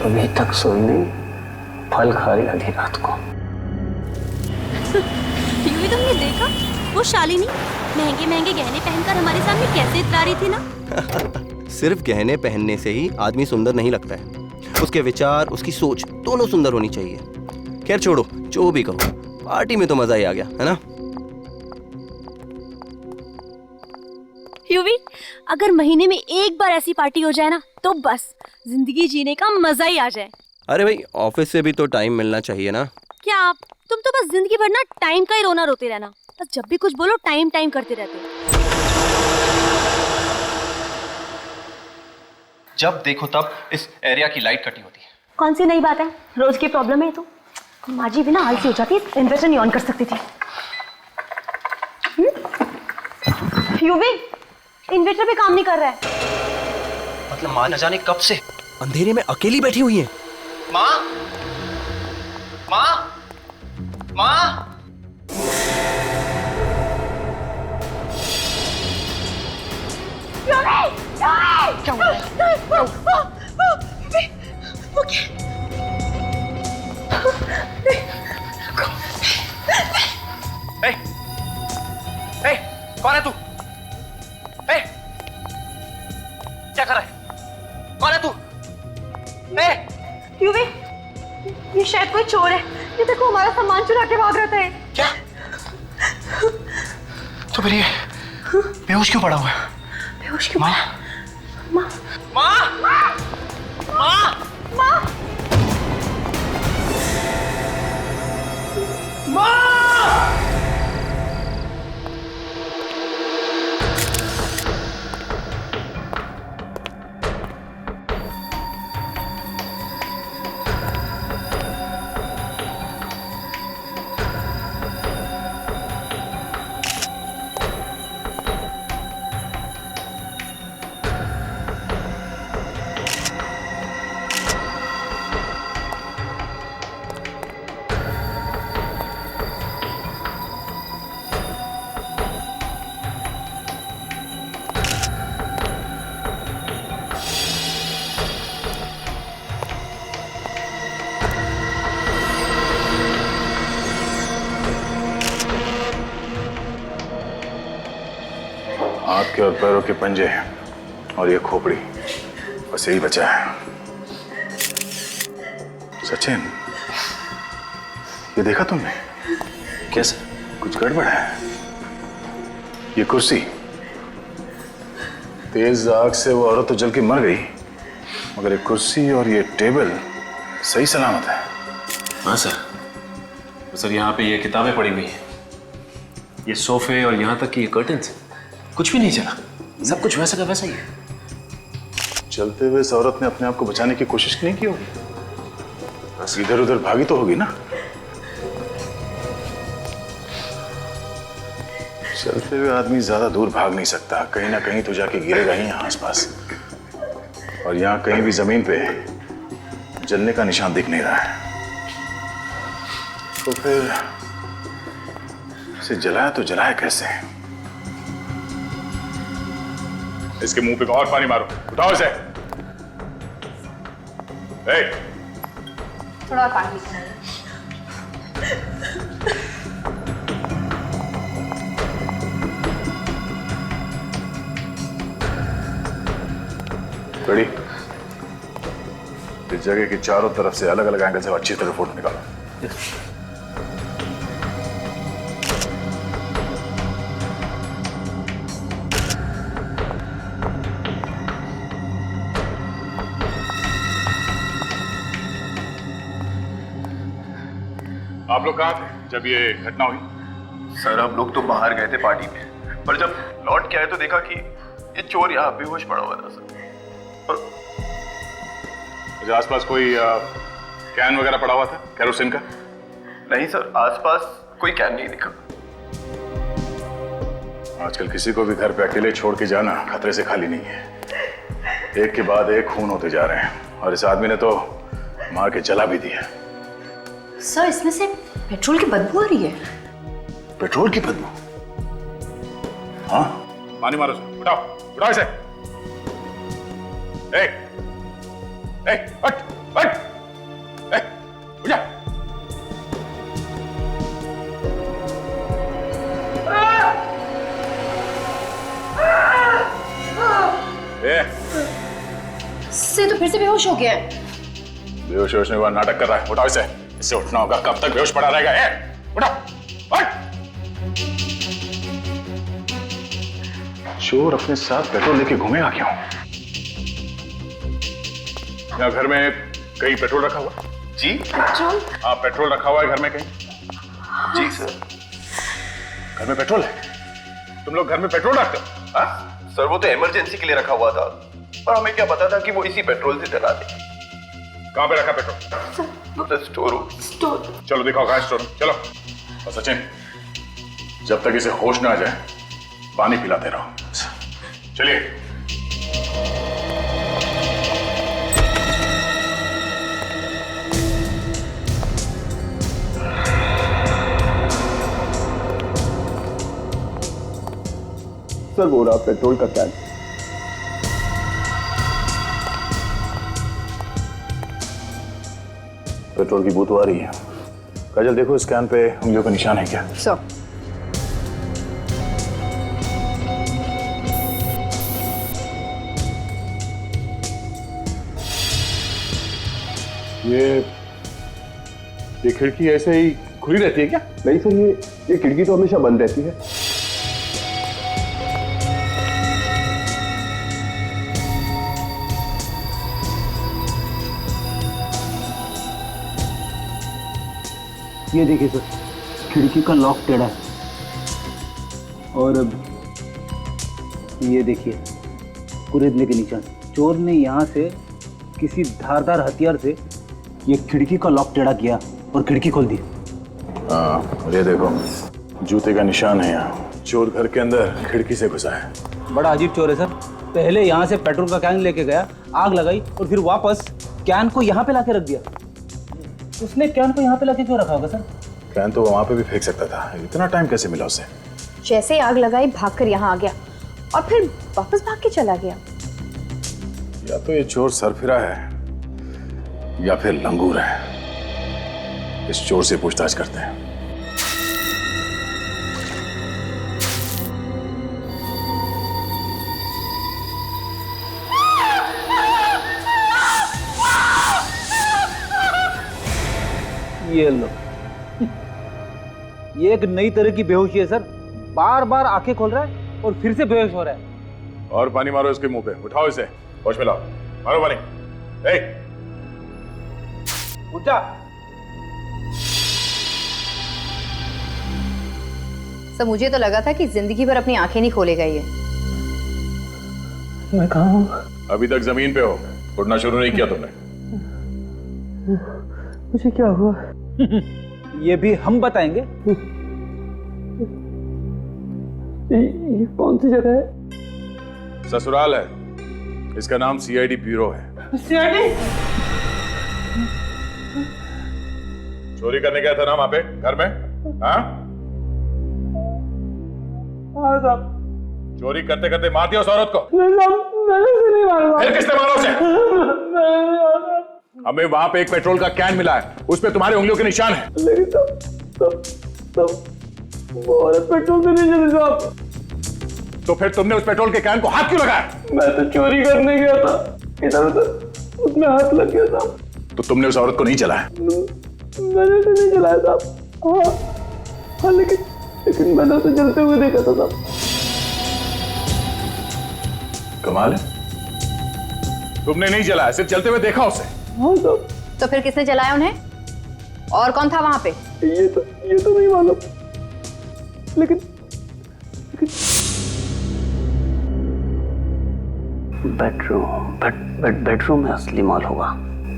अभी तक सोई नहीं, फल खा रही आधी रात को। यूवी तुमने देखा वो शालिनी महंगे महंगे गहने पहनकर हमारे सामने कैसे इतरा रही थी ना। सिर्फ गहने पहनने से ही आदमी सुंदर नहीं लगता है, उसके विचार, उसकी सोच दोनों सुंदर होनी चाहिए। खैर छोड़ो, जो भी कहो, पार्टी में तो मजा ही आ गया, है ना? यूवी, अगर महीने में एक बार ऐसी पार्टी हो जाए ना तो बस जिंदगी जीने का मजा ही आ जाए। अरे भाई, ऑफिस से भी तो टाइम मिलना चाहिए ना। क्या आप, तुम तो बस जिंदगी भर ना टाइम का ही रोना रोते रहना, बस जब भी कुछ बोलो टाइम टाइम करते रहते हो। जब देखो तब इस एरिया की लाइट कटी होती है। कौन सी नई बात है, रोज की प्रॉब्लम है। तो माजी भी ना आलसी हो जाती, इन्वर्टर नहीं ऑन कर सकती थी। यूवी, इन्वर्टर भी काम नहीं कर रहा है। मतलब माँ न जाने कब से अंधेरे में अकेली बैठी हुई है। माँ, माँ, माँ। क्या हुआ कौन है तू? क्या कर रहा है? कौन है तू? यूवी, ये शायद कोई चोर है। ये देखो हमारा सामान चुरा के भाग रहा है। क्या? तो फिर ये बेहोश क्यों पड़ा हुआ है? बेहोश क्यों? माँ, माँ, माँ, माँ, माँ, माँ, माँ। हाथ के और पैरों के पंजे और ये खोपड़ी, बस यही बचा है। सचिन, ये देखा तुमने? कैसे? कुछ गड़बड़ है। ये कुर्सी, तेज आग से वो औरत तो जल के मर गई, मगर ये कुर्सी और ये टेबल सही सलामत है। हाँ सर। तो सर यहाँ पे ये किताबें पड़ी हुई हैं, ये सोफे और यहाँ तक कि ये कर्टन्स, कुछ भी नहीं चला, सब कुछ वैसा का वैसा ही है। चलते हुए इस औरत ने अपने आप को बचाने की कोशिश नहीं की होगी, इधर उधर भागी तो होगी ना। चलते हुए आदमी ज्यादा दूर भाग नहीं सकता, कहीं ना कहीं तो जाके गिरेगा ही यहाँ आसपास। और यहाँ कहीं भी जमीन पे जलने का निशान दिख नहीं रहा है, तो फिर इसे जलाया तो जलाया कैसे? इसके मुंह पे और पानी मारो, उठाओ इसे। थोड़ा और पानी। रेडी? इस जगह की चारों तरफ से अलग अलग एंगल से अच्छी तरह फोटो निकालो। आप लोग कहाँ थे जब ये घटना हुई? सर हम लोग तो बाहर गए थे पार्टी में, पर जब लौट के आए तो देखा कि ये चोर यहाँ बेहोश पड़ा हुआ था सर। और आसपास कोई कैन वगैरह पड़ा हुआ था केरोसिन का? नहीं सर, आसपास कोई कैन नहीं दिखा। आजकल किसी को भी घर पे अकेले छोड़ के जाना खतरे से खाली नहीं है। एक के बाद एक खून होते जा रहे हैं और इस आदमी ने तो मार के जला भी दिया। सर इसमें से पेट्रोल की बदबू आ रही है। पेट्रोल की बदबू? हाँ, पानी मारो इसे, उठाओ उठाओ इसे। हट, बैठ। उठ जा। से तो फिर से बेहोश हो गया है। बेहोश होने का नाटक कर रहा है। उठाओ इसे। इससे उठना होगा। कब तक बेहोश पड़ा रहेगा? उठा। बैठ। चोर अपने साथ पेट्रोल लेके घूमेगा क्यों? यहाँ घर में कहीं पेट्रोल रखा हुआ? जी पेट्रोल? हाँ, पेट्रोल रखा हुआ है घर में कहीं? जी सर। घर में पेट्रोल है? तुम लोग घर में पेट्रोल रखते हो? हाँ? सर वो तो इमरजेंसी के लिए रखा हुआ था, पर हमें क्या पता था कि वो इसी पेट्रोल से चला दे। कहाँ पे रखा petrol? Sir store room. Store. चलो दिखाओ कहाँ है स्टोर रूम। चलो। और सचिन, जब तक इसे होश ना आ जाए पानी पिलाते रहो। चलिए। सर वो रहा पेट्रोल का कैन। पेट्रोल की बू तो आ रही है। काजल देखो इस कैन पे उंगलियों का निशान है क्या? सर ये खिड़की ऐसे ही खुली रहती है क्या? नहीं सर, ये खिड़की तो हमेशा बंद रहती है। ये देखिए सर, खिड़की का लॉक टेढ़ा है। और अब ये देखिए कुरेदने के निशान। चोर ने यहाँ से किसी धारदार हथियार से ये खिड़की का लॉक टेढ़ा किया और खिड़की खोल दी। हाँ, ये देखो जूते का निशान है यहाँ। चोर घर के अंदर खिड़की से घुसा है। बड़ा अजीब चोर है सर। पहले यहाँ से पेट्रोल का कैन लेके गया, आग लगाई और फिर वापस कैन को यहाँ पे लाके रख दिया। उसने कैन को यहाँ पे लाके क्यों रखा होगा सर? कैन तो वहां पे भी फेंक सकता था। इतना टाइम कैसे मिला उसे? जैसे ही आग लगाई भागकर यहाँ आ गया और फिर वापस भाग के चला गया। या तो ये चोर सरफिरा है या फिर लंगूर है। इस चोर से पूछताछ करते हैं। ये लो, ये एक नई तरह की बेहोशी है सर। बार बार आंखें खोल रहा है और फिर से बेहोश हो रहा है। और पानी मारो इसके मुंह पे। उठाओ इसे, होश में लाओ। मारो पानी। उठ जा। सर मुझे तो लगा था कि जिंदगी भर अपनी आंखें नहीं खोलेगा ये। मैं कहाँ हूँ? अभी तक जमीन पे हो, उठना शुरू नहीं किया तुमने। मुझे क्या हुआ? ये भी हम बताएंगे। ये कौन सी जगह है? ससुराल है। इसका नाम सीआईडी ब्यूरो है। सीआईडी? चोरी करने गया था ना वहां पे घर में? हाँ साहब। चोरी करते करते मार दिया उस औरत को? मैंने नहीं मारा। फिर किसने मारा उसे? हमें वहां पे एक पेट्रोल का कैन मिला है, उस पे तुम्हारी उंगलियों के निशान है। लेकिन तब वो औरत पेट्रोल से नहीं चली साहब। तो फिर तुमने उस पेट्रोल के कैन को हाथ क्यों लगाया? मैं तो चोरी करने गया था, इधर उधर उसमें हाथ लग गया साहब। तो तुमने उस औरत को नहीं चलाया? मैंने तो नहीं चलाया साहब। हाँ लेकिन मैंने उसे जलते हुए देखा था साहब। कमाल है, तुमने नहीं जलाया, सिर्फ चलते हुए देखा उसे। हाँ साहब। तो फिर किसने जलाया उन्हें? और कौन था वहां पे? ये तो नहीं मालूम, लेकिन बेडरूम में असली माल होगा।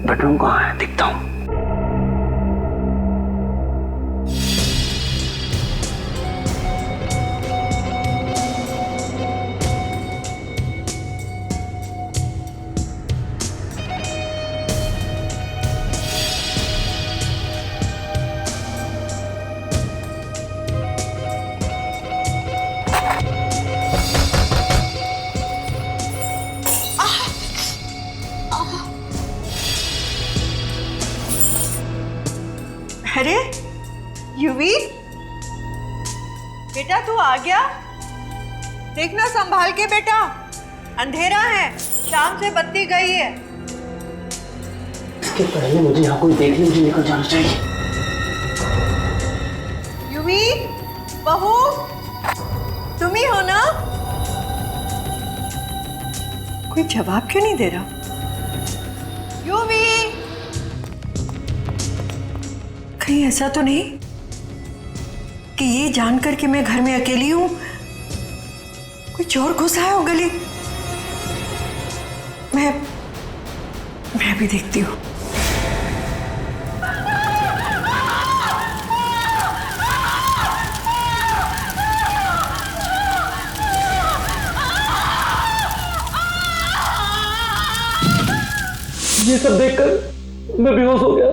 बेडरूम कहाँ है? दिखता हूँ। अरे युवी, बेटा तू आ गया? देखना संभाल के बेटा, अंधेरा है, शाम से बत्ती गई है। इसके पहले मुझे यहाँ कोई देख ले, मुझे निकल जाना चाहिए। युवी, बहू, तुम ही हो ना? कोई जवाब क्यों नहीं दे रहा? युवी, कहीं ऐसा तो नहीं कि ये जानकर कि मैं घर में अकेली हूं कोई चोर घुस आया हो गली? मैं भी देखती हूँ। ये सब देखकर मैं बेहोश हो गया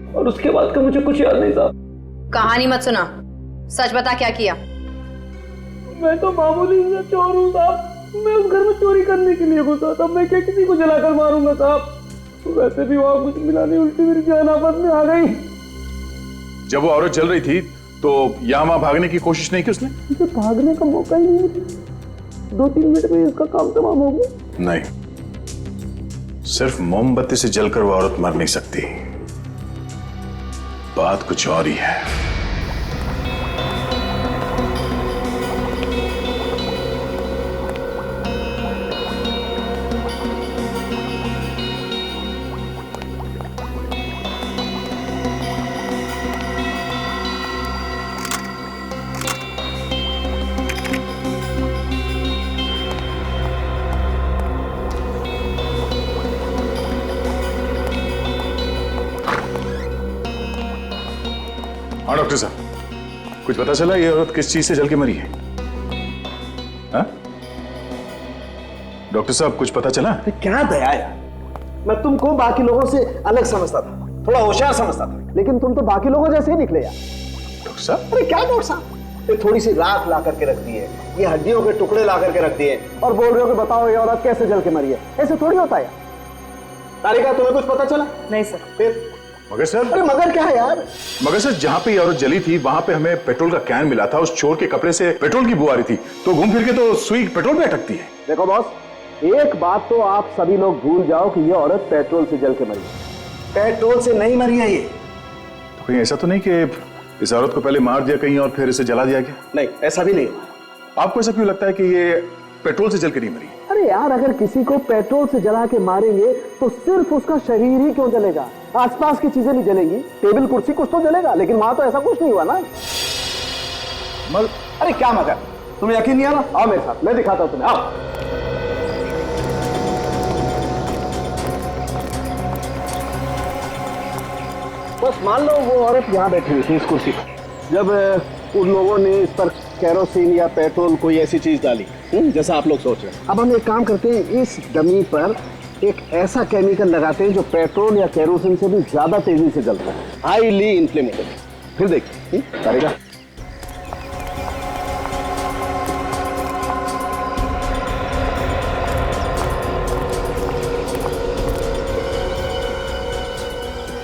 और उसके बाद का मुझे कुछ याद नहीं था। कहानी मत सुना, सच बता क्या किया। मैं तो मामूली सा चोर हूँ साहब। मैं उस घर में चोरी करने के लिए घुसा था। मैं क्या किसी को जलाकर मारूंगा साहब? वैसे भी वहां कुछ मिला नहीं, उल्टी मेरी जान आफत में आ गई। जब वो औरत जल रही थी तो यहाँ वहां भागने की कोशिश नहीं की उसने? मुझे भागने का मौका ही नहीं मिला। 2-3 मिनट में इसका काम तमाम हो गया। नहीं, सिर्फ मोमबत्ती से जलकर वो औरत मर नहीं सकती। बात कुछ और ही है। हाँ डॉक्टर साहब, कुछ पता चला ये औरत किस चीज से जल के मरी है? हाँ? डॉक्टर साहब कुछ पता चला? क्या दया यार, मैं तुमको बाकी लोगों से अलग समझता था, थोड़ा होशियार समझता था, लेकिन तुम तो बाकी लोगों जैसे ही निकले यार। डॉक्टर साहब? अरे क्या डॉक्टर साहब, ये थोड़ी सी राख ला करके रख दी है, ये हड्डियों के टुकड़े ला करके रख दिए और बोल रहे हो कि बताओ ये औरत कैसे जल के मरी है। ऐसे थोड़ी होता है यार। तारिका, तुम्हें कुछ पता चला? नहीं सर। फिर मगर सर? अरे मगर क्या है यार? मगर सर, जहां पे ये औरत जली थी वहां पे हमें पेट्रोल का कैन मिला था। उस चोर के कपड़े से पेट्रोल की बू आ रही थी, तो घूम फिर के तो सुई पेट्रोल पे अटकती है। देखो बॉस, एक बात तो आप सभी लोग भूल जाओ कि ये औरत पेट्रोल से जल के मरी है। पेट्रोल से नहीं मरी है ये। तो कहीं ऐसा तो नहीं कि इस औरत को पहले मार दिया कहीं और फिर इसे जला दिया गया? नहीं, ऐसा भी नहीं। आपको ऐसा क्यों लगता है कि ये पेट्रोल से जल के नहीं मरी? अरे यार, अगर किसी को पेट्रोल से जला के मारेंगे तो सिर्फ उसका शरीर ही क्यों जलेगा? आसपास की चीजें नहीं जलेंगी, टेबल कुर्सी कुछ तो जलेगा, लेकिन वहां तो ऐसा कुछ नहीं हुआ ना। अरे क्या मगर, तुम्हें यकीन नहीं आ रहा? आओ मेरे साथ, मैं दिखाता हूं तुम्हें, आओ। बस मान लो वो औरत यहाँ बैठी हुई थी इस कुर्सी पर, जब उन लोगों ने इस पर केरोसिन या पेट्रोल कोई ऐसी चीज डाली जैसा आप लोग सोच रहे हैं। अब हम एक काम करते हैं, इस डमी पर एक ऐसा केमिकल लगाते हैं जो पेट्रोल या केरोसिन से भी ज्यादा तेजी से जलता है, हाईली इन्फ्लेमेबल। फिर देखिए करेगा।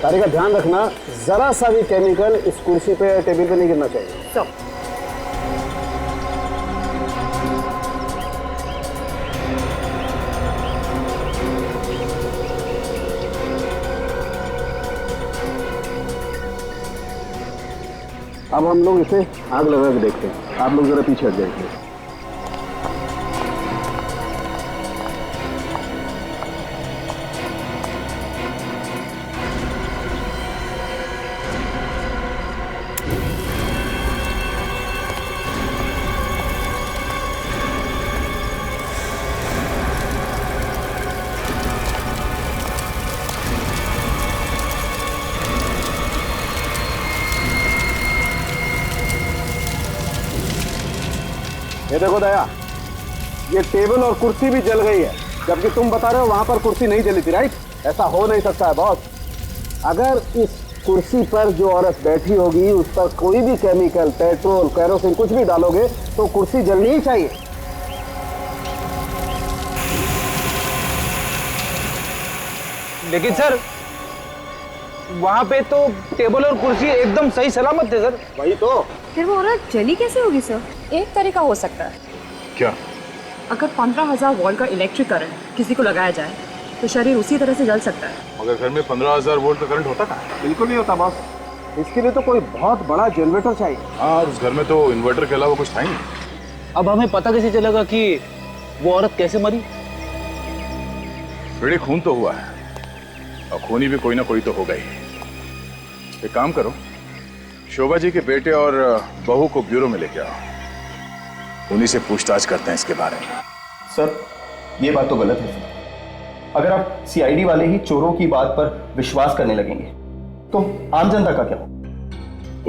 तारिका, ध्यान रखना, जरा सा भी केमिकल इस कुर्सी पे टेबल पे नहीं गिरना चाहिए। अब हम लोग इसे आग लगा के देखते हैं। आप लोग जरा पीछे हट जाइए। ये देखो दया, ये टेबल और कुर्सी भी जल गई है, जबकि तुम बता रहे हो वहां पर कुर्सी नहीं जली थी, राइट? ऐसा हो नहीं सकता है बॉस। अगर इस कुर्सी पर जो औरत बैठी होगी उस पर कोई भी केमिकल, पेट्रोल, केरोसिन कुछ भी डालोगे तो कुर्सी जलनी ही चाहिए। लेकिन सर, वहाँ पे तो टेबल और कुर्सी एकदम सही सलामत थे सर। वही तो। फिर वो औरत जली कैसे होगी सर? एक तरीका हो सकता है। क्या? अगर 15,000 वोल्ट का इलेक्ट्रिक करंट किसी को लगाया जाए तो शरीर उसी तरह से जल सकता है। मगर घर में 15,000 वोल्ट का करंट होता था? बिल्कुल नहीं होता बॉस। इसके लिए तो कोई बहुत बड़ा जनरेटर चाहिए। हाँ, उस घर में तो इन्वर्टर के अलावा कुछ था ही नहीं। अब हमें पता कैसे चलेगा कि वो औरत कैसे मरी? बड़े खून तो हुआ है और खूनी भी कोई ना कोई तो होगा ही। एक काम करो, शोभा जी के बेटे और बहू को ब्यूरो में लेके आओ, उन्हीं से पूछताछ करते हैं इसके बारे में। सर ये बात तो गलत है सर। अगर आप सीआईडी वाले ही चोरों की बात पर विश्वास करने लगेंगे तो आम जनता का क्या?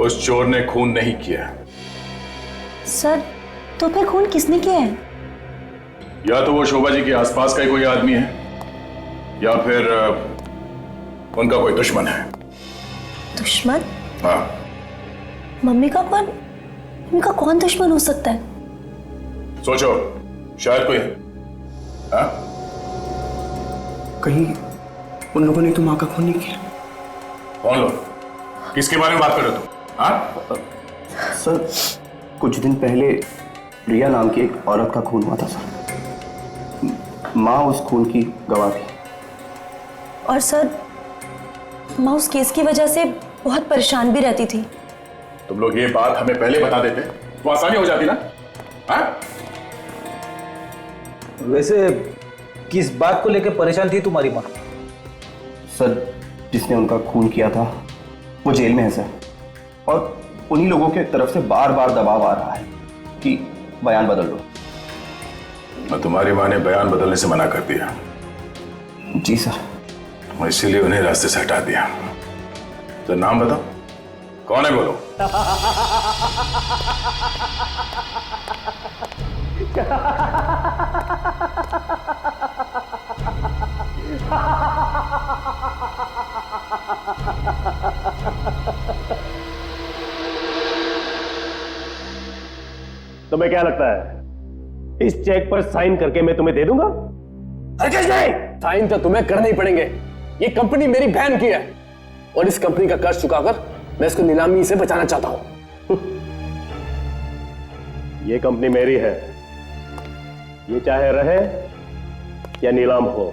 उस चोर ने खून नहीं किया। सर तो फिर खून किसने किया है? या तो वो शोभा जी के आसपास का ही कोई आदमी है या फिर उनका कोई दुश्मन है। दुश्मन? हाँ। मम्मी का कौन, उनका कौन दुश्मन हो सकता है? सोचो, शायद कोई। हाँ? कहीं उन लोगों ने तो माँ का खून नहीं किया? कौन लोग? किसके बारे में बात कर रहे हो तुम? हाँ? सर कुछ दिन पहले रिया नाम की एक औरत का खून हुआ था सर। माँ उस खून की गवाह थी। और सर माँ उस केस की वजह से बहुत परेशान भी रहती थी। तुम लोग ये बात हमें पहले बता देते तो आसानी हो जाती ना। हाँ? वैसे किस बात को लेकर परेशान थी तुम्हारी माँ? सर जिसने उनका खून किया था वो जेल में है सर, और उन्हीं लोगों के तरफ से बार बार दबाव आ रहा है कि बयान बदल दो। और तुम्हारी माँ ने बयान बदलने से मना कर दिया? जी सर। और इसीलिए उन्हें रास्ते से हटा दिया। तो नाम बताओ, कौन है बोलो? तुम्हें क्या लगता है इस चेक पर साइन करके मैं तुम्हें दे दूंगा? हरगिज़ नहीं! साइन तो तुम्हें करने ही पड़ेंगे। ये कंपनी मेरी बहन की है और इस कंपनी का कर्ज चुकाकर मैं इसको नीलामी से बचाना चाहता हूं। ये कंपनी मेरी है, ये चाहे रहे या नीलाम हो,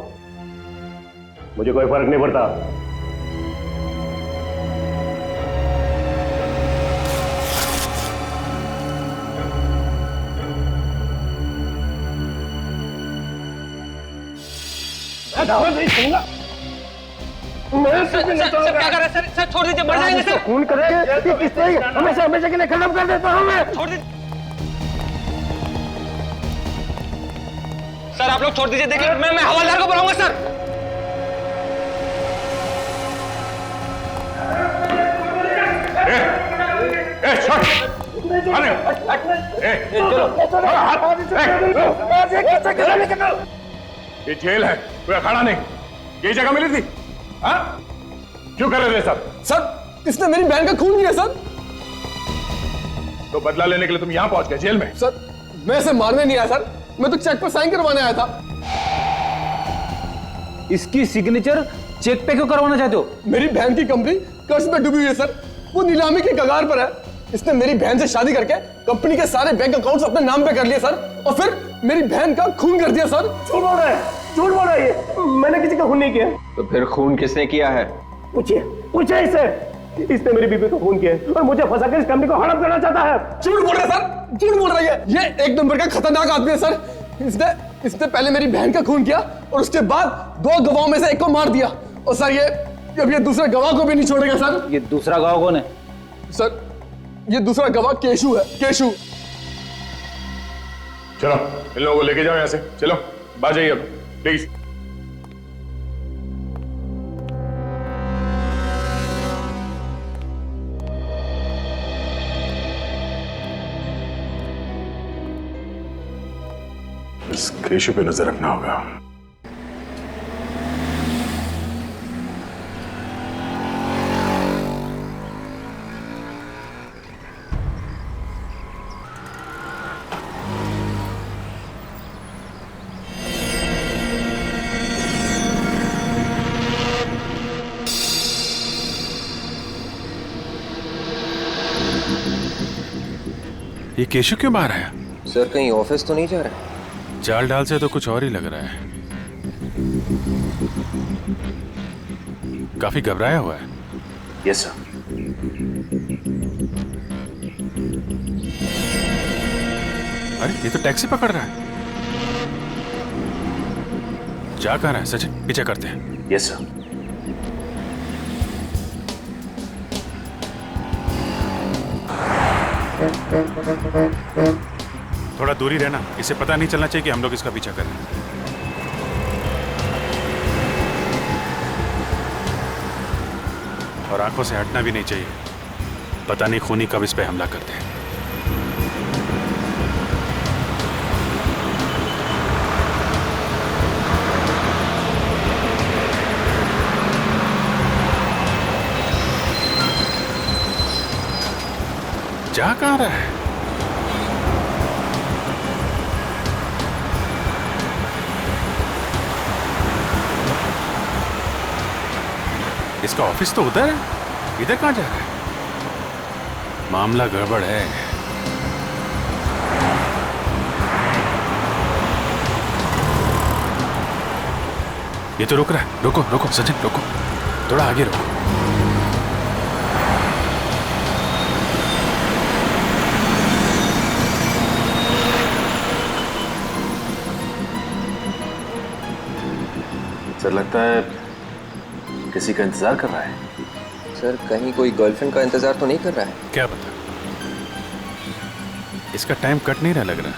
मुझे कोई फर्क नहीं पड़ता। नहीं सुनूंगा। सर क्या कर रहे हैं सर? सर छोड़ दीजिए, मर जाएंगे सर। खून करके किस तरह हमेशा हमेशा के लिए खत्म कर देता हूं मैं। छोड़ दीजिए सर, आप लोग छोड़ दीजिए। देखिए मैं हवलदार को बुलाऊंगा सर। ये जेल है, कोई अखाड़ा नहीं। ये जगह मिली थी? हाँ? क्यों कर रहे थे सब? सर इसने मेरी बहन का खून किया सर। तो बदला लेने के लिए तुम यहाँ पहुंच गए जेल में? सर मैं इसे मारने नहीं आया सर, मैं तो चेक पर साइन करवाने आया था। इसकी सिग्नेचर चेक पे क्यों करवाना चाहते हो? मेरी बहन की कंपनी कर्ज में डूबी हुई है सर, वो नीलामी की कगार पर है। इसने मेरी बहन से शादी करके कंपनी के सारे बैंक अकाउंट्स अपने नाम पे कर लिए सर, और फिर मेरी बहन का खून कर दिया सर। झूठ बोल रहा है, झूठ बोल रहा है ये। मैंने किसी का खून नहीं किया। तो फिर खून किसने किया है? पूछिए पूछिए इससे। इसने मेरी बीबी का खून किया है और मुझे फंसा कर इस कंपनी को हड़प करना चाहता है। झूठ बोल रहा है सर, झूठ बोल रहा है। ये एक नंबर का खतरनाक आदमी है सर। इसने पहले मेरी बहन का खून किया और उसके बाद 2 गवाहों में से एक को मार दिया। और सर ये दूसरे गवाह को भी नहीं छोड़ेगा सर। ये दूसरा गवाह कौन है? सर ये दूसरा गवाह केशु है, केशु। चलो इन लोगों को लेके जाओ यहाँ से। चलो बाहर जाइए अब प्लीज। इस केशु पे नजर रखना होगा। ये केशव क्यों बाहर आया? सर कहीं ऑफिस तो नहीं जा रहा? चाल डाल से तो कुछ और ही लग रहा है। काफी घबराया हुआ है। Yes sir. अरे ये तो टैक्सी पकड़ रहा है। जा कहाँ रहा है सचिन? पीछे करते हैं। Yes sir. थोड़ा दूरी रहना, इसे पता नहीं चलना चाहिए कि हम लोग इसका पीछा कर रहे हैं। और आंखों से हटना भी नहीं चाहिए, पता नहीं खूनी कब इस पे हमला करते हैं। जा कहाँ रहा है? इसका ऑफिस तो उधर है, इधर कहाँ जा रहा है? मामला गड़बड़ है। ये तो रुक रहा है। रुको रुको सचिन, रुको, थोड़ा आगे रुको। सर लगता है किसी का इंतजार कर रहा है। सर कहीं कोई गर्लफ्रेंड का इंतजार तो नहीं कर रहा है? क्या पता, इसका टाइम कट नहीं रहा लग रहा,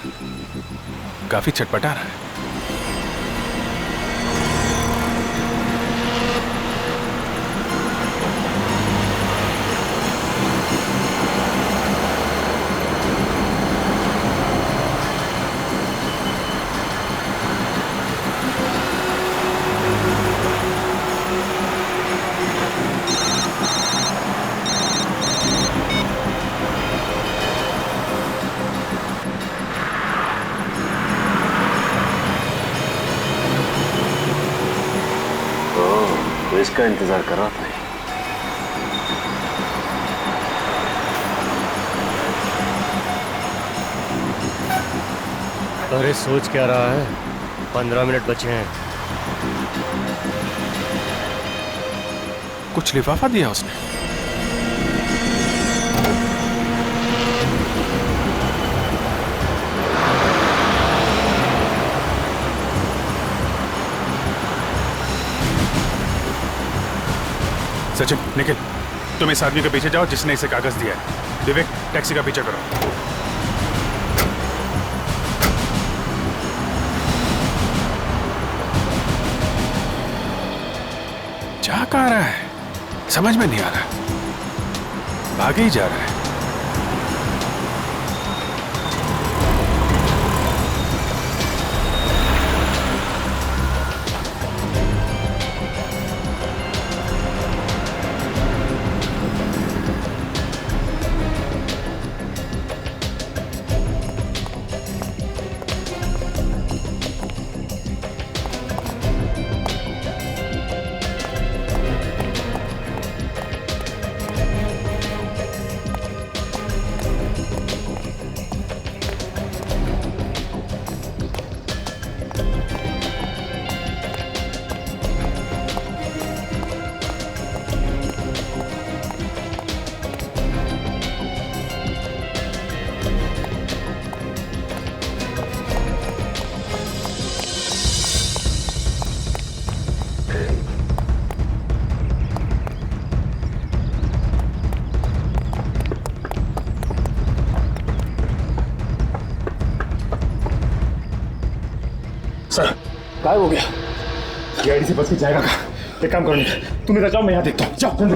काफी छटपटा रहा है। तो इसका इंतजार कर रहा था। अरे सोच क्या रहा है, 15 मिनट बचे हैं। कुछ लिफाफा दिया उसने। सचिन निखिल, तुम इस आदमी के पीछे जाओ जिसने इसे कागज दिया है। विवेक टैक्सी का पीछा करो। जा कहाँ रहा है समझ में नहीं आ रहा, भागे ही जा रहा है। सर गायब हो गया। गाड़ी से बच के जाएगा कहाँ? एक काम करो निखिल, तुम इधर जाओ, मैं यहाँ देखता हूँ। जाओ जल्दी।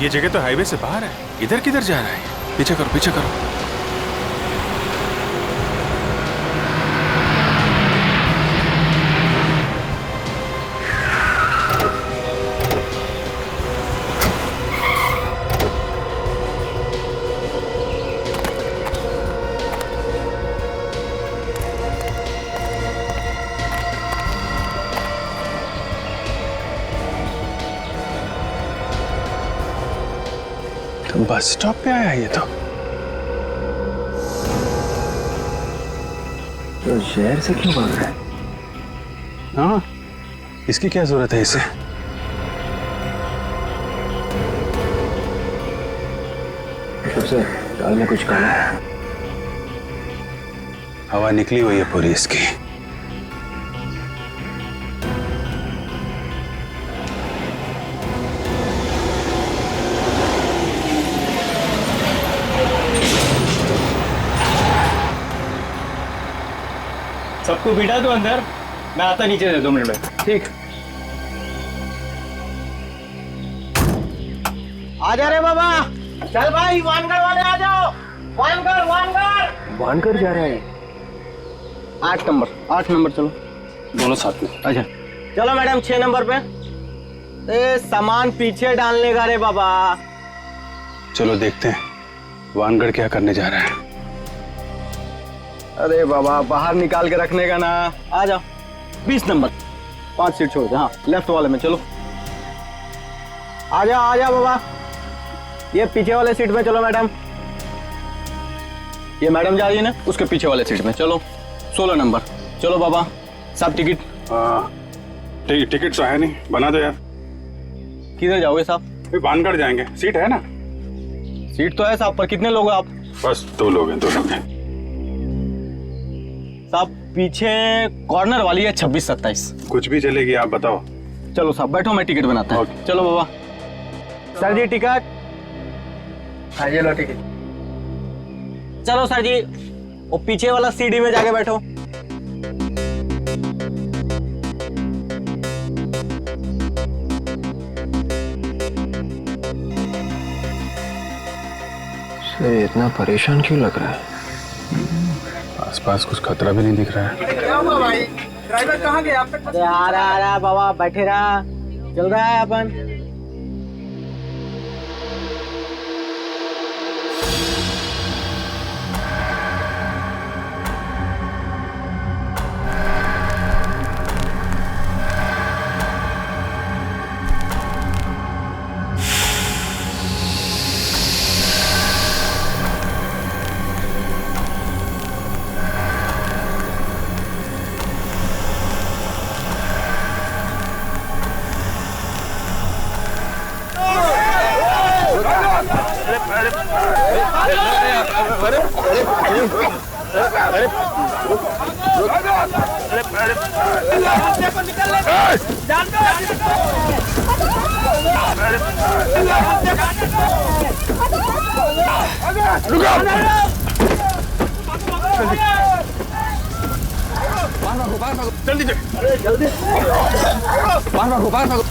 ये जगह तो हाईवे से बाहर है, इधर किधर जा रहा है? पीछे करो पीछे करो। बस स्टॉप पे आया ये तो शहर से क्यों भाग रहा है? हाँ, इसकी क्या जरूरत है इसे? सबसे दाल में कुछ काला है। हवा निकली हुई है पूरी इसकी। सबको बिठा दो अंदर, मैं आता नीचे से 2 मिनट में। ठीक। आ जा रे बाबा, चल भाई वानगढ़ वाले आ जाओ। वानगढ़ वानगढ़ वानगढ़ जा रहा है। 8 नंबर चलो दोनों साथ में। अच्छा चलो मैडम 6 नंबर पे। ए सामान पीछे डालने का रे बाबा। चलो देखते हैं वानगढ़ क्या करने जा रहा है। अरे बाबा बाहर निकाल के रखने का ना। आ जाओ 20 नंबर 5 सीट छोड़ दे। हाँ लेफ्ट वाले में चलो। आ जाओ बाबा, ये पीछे वाले सीट में चलो मैडम। ये मैडम जा रही है ना, उसके पीछे वाले सीट में चलो। 16 नंबर चलो बाबा। सब टिकट? टिकट तो है नहीं, बना दो यार। किधर जाओगे साहब? वानगढ़ जाएंगे, सीट है ना? सीट तो है साहब, पर कितने लोग हो आप? बस 2 लोग हैं। साहब पीछे कॉर्नर वाली है 26-27। कुछ भी चलेगी, आप बताओ। चलो साहब बैठो, मैं टिकट बनाता हूँ। चलो बाबा। सर जी टिकट। हाँ ये लो टिकट। चलो सर जी, वो पीछे वाला सीढ़ी में जाके बैठो। सर इतना परेशान क्यों लग रहा है? आसपास कुछ खतरा भी नहीं दिख रहा है। क्या हुआ भाई, ड्राइवर कहाँ गया? अरे आ रहा बाबा, बैठे रहा, चल रहा है अपन। जल्दी बाहर भागो।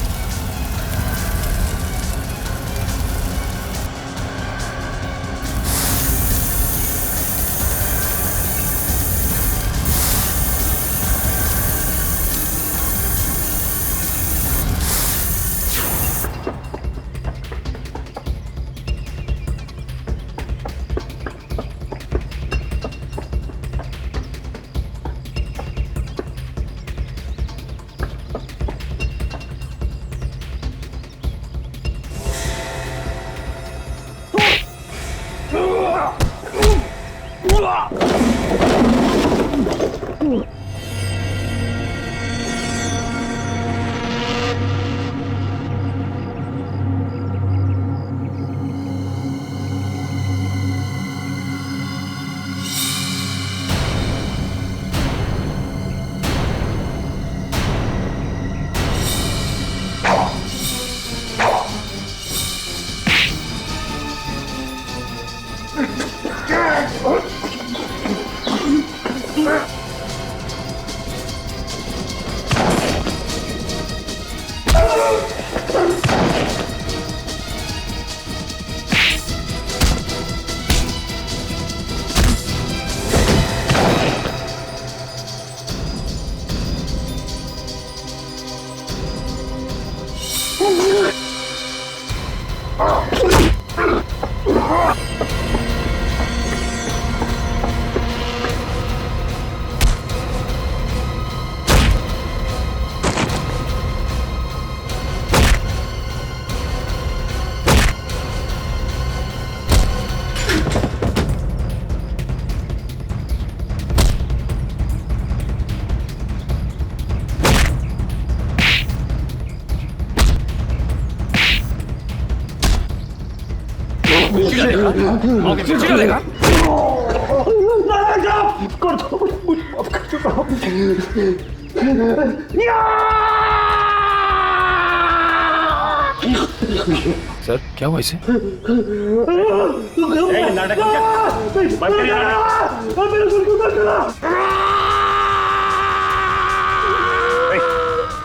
सर क्या हुआ इसे?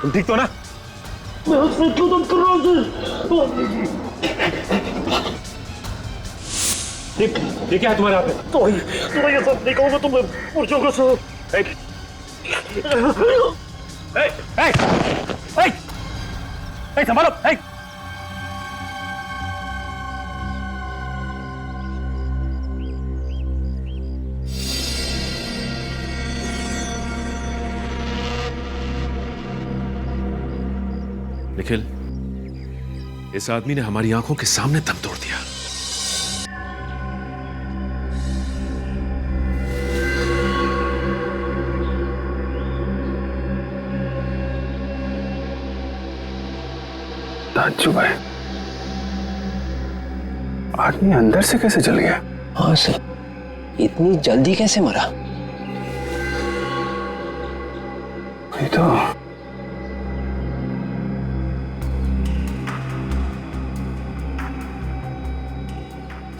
तुम ठीक तो ना? मैं हॉस्पिटल तो कर रहा हूँ ये क्या है तुम्हारे हाथ में? तो ये सब नहीं कहूँगा तुम्हें पुरुषों को सो संभालो। निखिल, इस आदमी ने हमारी आंखों के सामने दम तोड़ दिया। ताज्जुब है, आदमी अंदर से कैसे जल गया? हाँ सर, इतनी जल्दी कैसे मरा? ये तो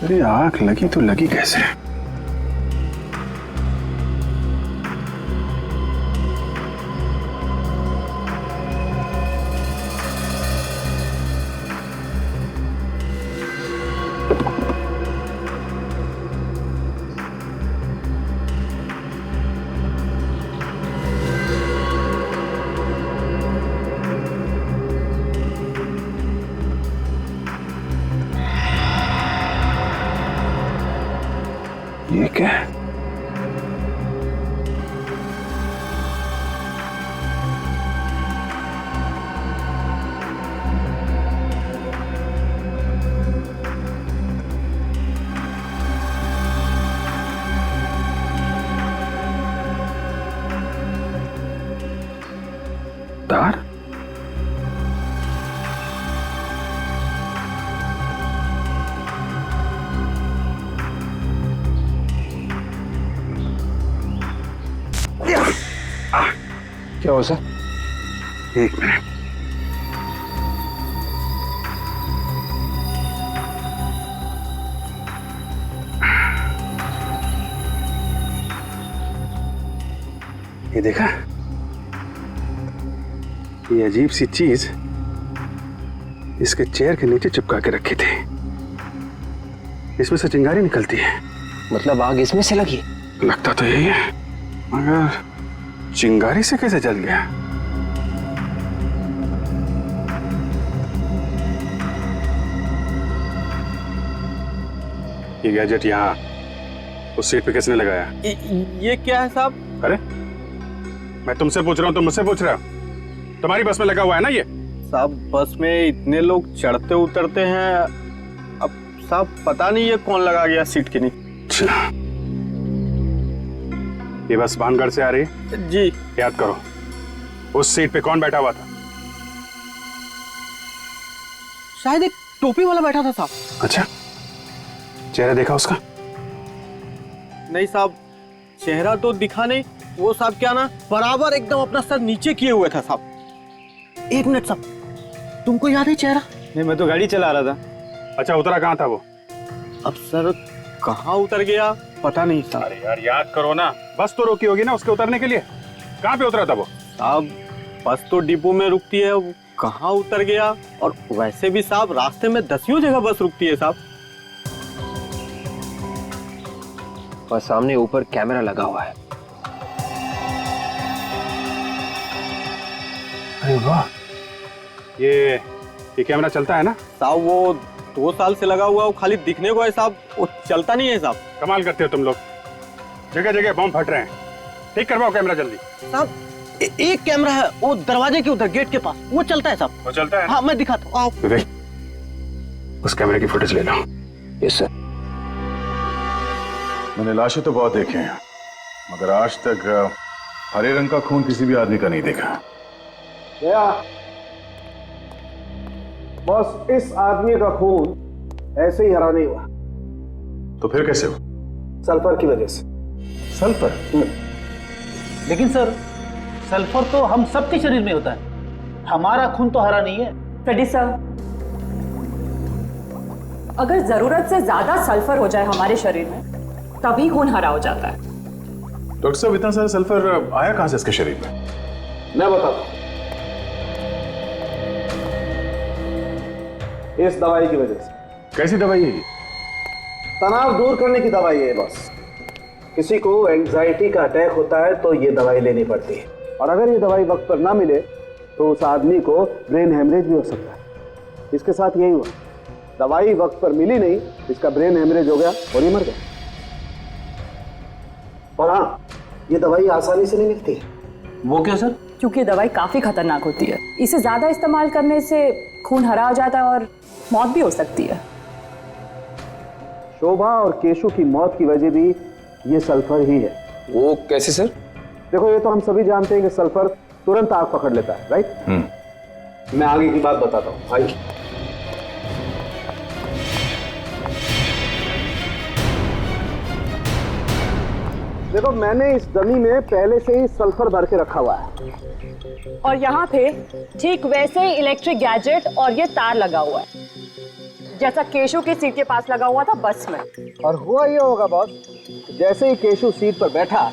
अरे आंख लगी तो लगी कैसे? ये क्या है? तार? क्या हो सर? एक मिनट। ये देखा? ये अजीब सी चीज इसके चेयर के नीचे चिपका के रखी थी। इसमें से चिंगारी निकलती है। मतलब आग इसमें से लगी? लगता तो यही है, मगर चिंगारी से कैसे जल गया? ये गैजेट यहाँ उस सीट पे किसने लगाया? ये क्या है साहब? अरे मैं तुमसे पूछ रहा हूँ, तुम मुझसे पूछ रहे हो? तुम्हारी बस में लगा हुआ है ना ये? साहब बस में इतने लोग चढ़ते उतरते हैं, अब साहब पता नहीं ये कौन लगा गया सीट के नीचे। ये बस भानगढ़ से आ रही है? जी। याद करो उस सीट पे कौन बैठा हुआ था? शायद एक टोपी वाला बैठा था साहब। अच्छा, चेहरा देखा उसका? नहीं साहब, चेहरा तो दिखा नहीं। वो साहब क्या ना बराबर एकदम अपना सर नीचे किए हुए था साहब। एक मिनट साहब, तुमको याद है चेहरा? नहीं, मैं तो गाड़ी चला रहा था। अच्छा, उतरा कहाँ था वो? अब सर कहाँ उतर गया पता नहीं साहब। अरे यार याद करो ना, बस तो रोकी होगी ना उसके उतरने के लिए। कहाँ पे उतरा था वो? साहब बस तो डिपो में रुकती है, वो कहाँ उतर गया? और वैसे भी साहब रास्ते में दसियों जगह बस रुकती है साहब। और सामने ऊपर कैमरा लगा हुआ है। अरे वाह, ये कैमरा चलता है ना? साहब वो 2 साल से लगा हुआ, वो खाली दिखने को है साहब, वो चलता नहीं है साहब। कमाल करते हो तुम लोग, जगह जगह बम फट रहे हैं। ठीक करवाओ कैमरा जल्दी। साहब एक कैमरा है वो दरवाजे के उधर गेट के पास, वो चलता है साहब। वो चलता है? हाँ मैं दिखाता हूँ, आओ। विवेक, उस कैमरे की फुटेज ले लो। Yes sir. मैंने लाशें तो बहुत देखे हैं, मगर आज तक हरे रंग का खून किसी भी आदमी का नहीं देखा। बस इस आदमी का खून ऐसे ही हरा नहीं हुआ, तो फिर कैसे हो? सल्फर की वजह से। सल्फर? लेकिन सर, सल्फर तो हम सबके शरीर में होता है, हमारा खून तो हरा नहीं है। फ्रेडी सर, अगर जरूरत से ज्यादा सल्फर हो जाए हमारे शरीर में तभी खून हरा हो जाता है। डॉक्टर साहब, इतना सारा सल्फर आया कहां से इसके शरीर में? मैं बताता हूं। इस दवाई की वजह से। कैसी दवाई है ये? तनाव दूर करने की दवाई है बस। किसी को एंजाइटी का अटैक होता है तो ये दवाई लेनी पड़ती है, और अगर ये दवाई वक्त पर ना मिले तो उस आदमी को ब्रेन हेमरेज भी हो सकता है। इसके साथ यही हुआ, दवाई वक्त पर मिली नहीं, इसका ब्रेन हेमरेज हो गया और ये मर गया। और हाँ, ये दवाई आसानी से नहीं मिलती है। वो क्यों सर? क्योंकि दवाई काफी खतरनाक होती है। इसे ज्यादा इस्तेमाल करने से खून हरा हो जाता है और मौत भी हो सकती है। शोभा और केशु की मौत की वजह भी ये सल्फर ही है। वो कैसे सर? देखो, ये तो हम सभी जानते हैं कि सल्फर तुरंत आग पकड़ लेता है, राइट? मैं आगे की बात बताता हूँ, आइए। देखो, मैंने इस डमी में पहले से ही सल्फर भर के रखा हुआ है, और यहाँ पे ठीक वैसे ही इलेक्ट्रिक गैजेट और ये तार लगा हुआ है जैसा केशु की सीट के पास लगा हुआ था बस में। और हुआ ये होगा बॉस, जैसे ही केशु सीट पर बैठा,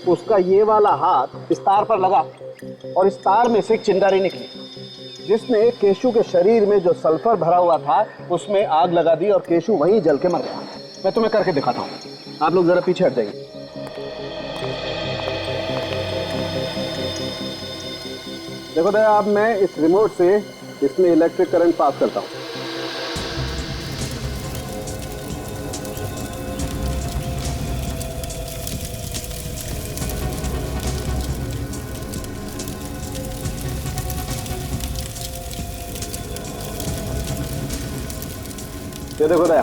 उसका ये वाला हाथ इस तार पर लगा और इस तार में से एक चिंगारी निकली, जिसने केशु के शरीर में जो सल्फर भरा हुआ था उसमें आग लगा दी और केशु वहीं जल के मर गया। मैं तुम्हें करके दिखाता हूँ, आप लोग जरा पीछे हट जाइए। देखो दया, अब मैं इस रिमोट से इसमें इलेक्ट्रिक करंट पास करता हूँ। ये देखो दया,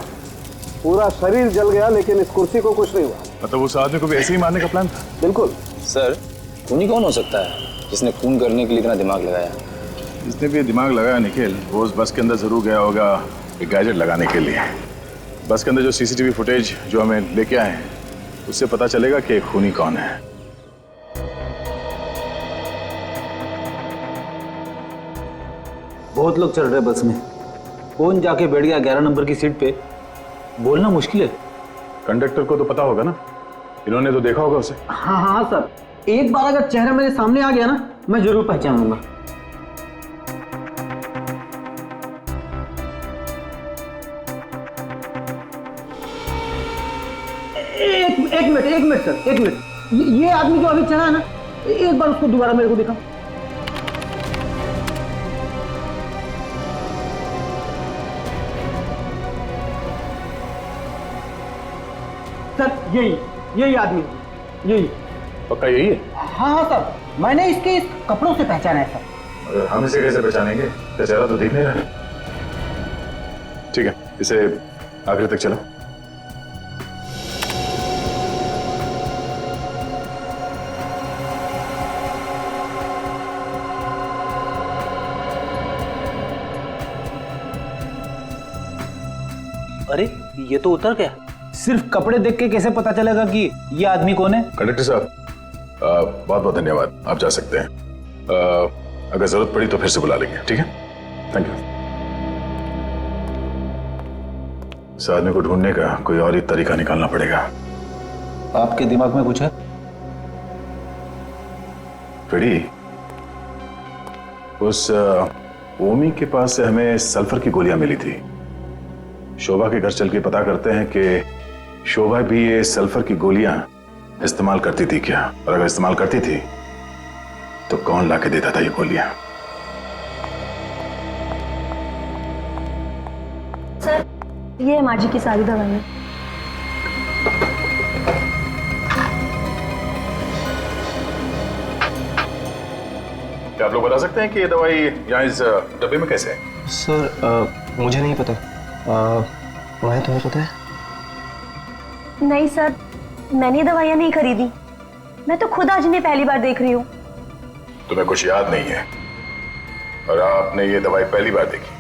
पूरा शरीर जल गया लेकिन इस कुर्सी को कुछ नहीं हुआ। मतलब उस आदमी को भी ऐसे ही मारने का प्लान था? बिल्कुल। सर, खूनी कौन हो सकता है जिसने खून करने के लिए इतना दिमाग लगाया? जिसने भी दिमाग लगाया निखिल, वो उस बस के अंदर जरूर गया होगा एक गैजेट लगाने के लिए। बस के अंदर जो सीसीटीवी फुटेज जो हमें लेके आए हैं, उससे पता चलेगा कि खूनी कौन है। बहुत लोग चढ़ रहे बस में, कौन जाके बैठ गया 11 नंबर की सीट पे, बोलना मुश्किल है। कंडक्टर को तो पता होगा ना, इन्होंने तो देखा होगा उसे। हाँ हाँ सर, एक बार अगर चेहरा मेरे सामने आ गया ना, मैं जरूर पहचान लूंगा। एक मिनट सर, एक मिनट। ये आदमी जो अभी चढ़ा है ना, एक बार उसको दोबारा मेरे को दिखाओ। सर, यही आदमी, यही। पक्का यही है? हाँ हाँ सर, मैंने इसके इस कपड़ों से पहचाना है सर। हम इसे कैसे पहचानेंगे? चेहरा तो दिख नहीं रहा। ठीक है, इसे आखिर तक चलो। अरे, ये तो उतर गया। सिर्फ कपड़े देख के कैसे पता चलेगा कि ये आदमी कौन है? कंडक्टर साहब, बहुत बहुत धन्यवाद, आप जा सकते हैं। अगर जरूरत पड़ी तो फिर से बुला लेंगे, ठीक है? Thank you. इस आदमी को ढूंढने का कोई और ही तरीका निकालना पड़ेगा। आपके दिमाग में कुछ है? फ्रेडी, उस ओमी के पास से हमें सल्फर की गोलियां मिली थी। शोभा के घर चल के पता करते हैं कि शोभा भी ये सल्फर की गोलियां इस्तेमाल करती थी क्या, और अगर इस्तेमाल करती थी तो कौन लाके देता था ये गोलियां? सर, ये है माँ जी की सारी दवाइयाँ। क्या आप लोग बता सकते हैं कि ये दवाई यहाँ इस डब्बे में कैसे है? सर, मुझे नहीं पता। तुम्हें पता है? नहीं सर, मैंने दवाइयाँ नहीं खरीदी, मैं तो खुद आज इन्हें पहली बार देख रही हूँ। तुम्हें कुछ याद नहीं है और आपने ये दवाई पहली बार देखी,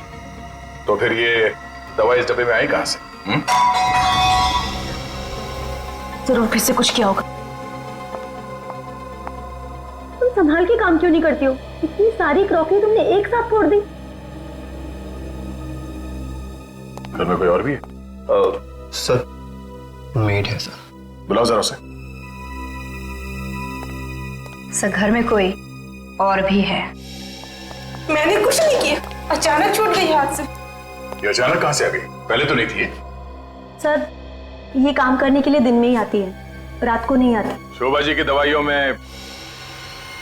तो फिर ये दवाई इस डब्बे में आई कहां से? जरूर फिर से कुछ किया होगा। तुम संभाल के काम क्यों नहीं करती हो? इतनी सारी क्रॉकरी तुमने एक साथ फोड़ दी। घर में कोई और भी है? सर मेड है सर। बुलाओ जरा उसे। सर घर में कोई और भी है। मैंने कुछ नहीं किया, अचानक छूट गई हाथ से। ये अचानक कहां से आ गई? पहले तो नहीं थी ये। सर ये काम करने के लिए दिन में ही आती है, रात को नहीं आती। शोभा जी की दवाइयों में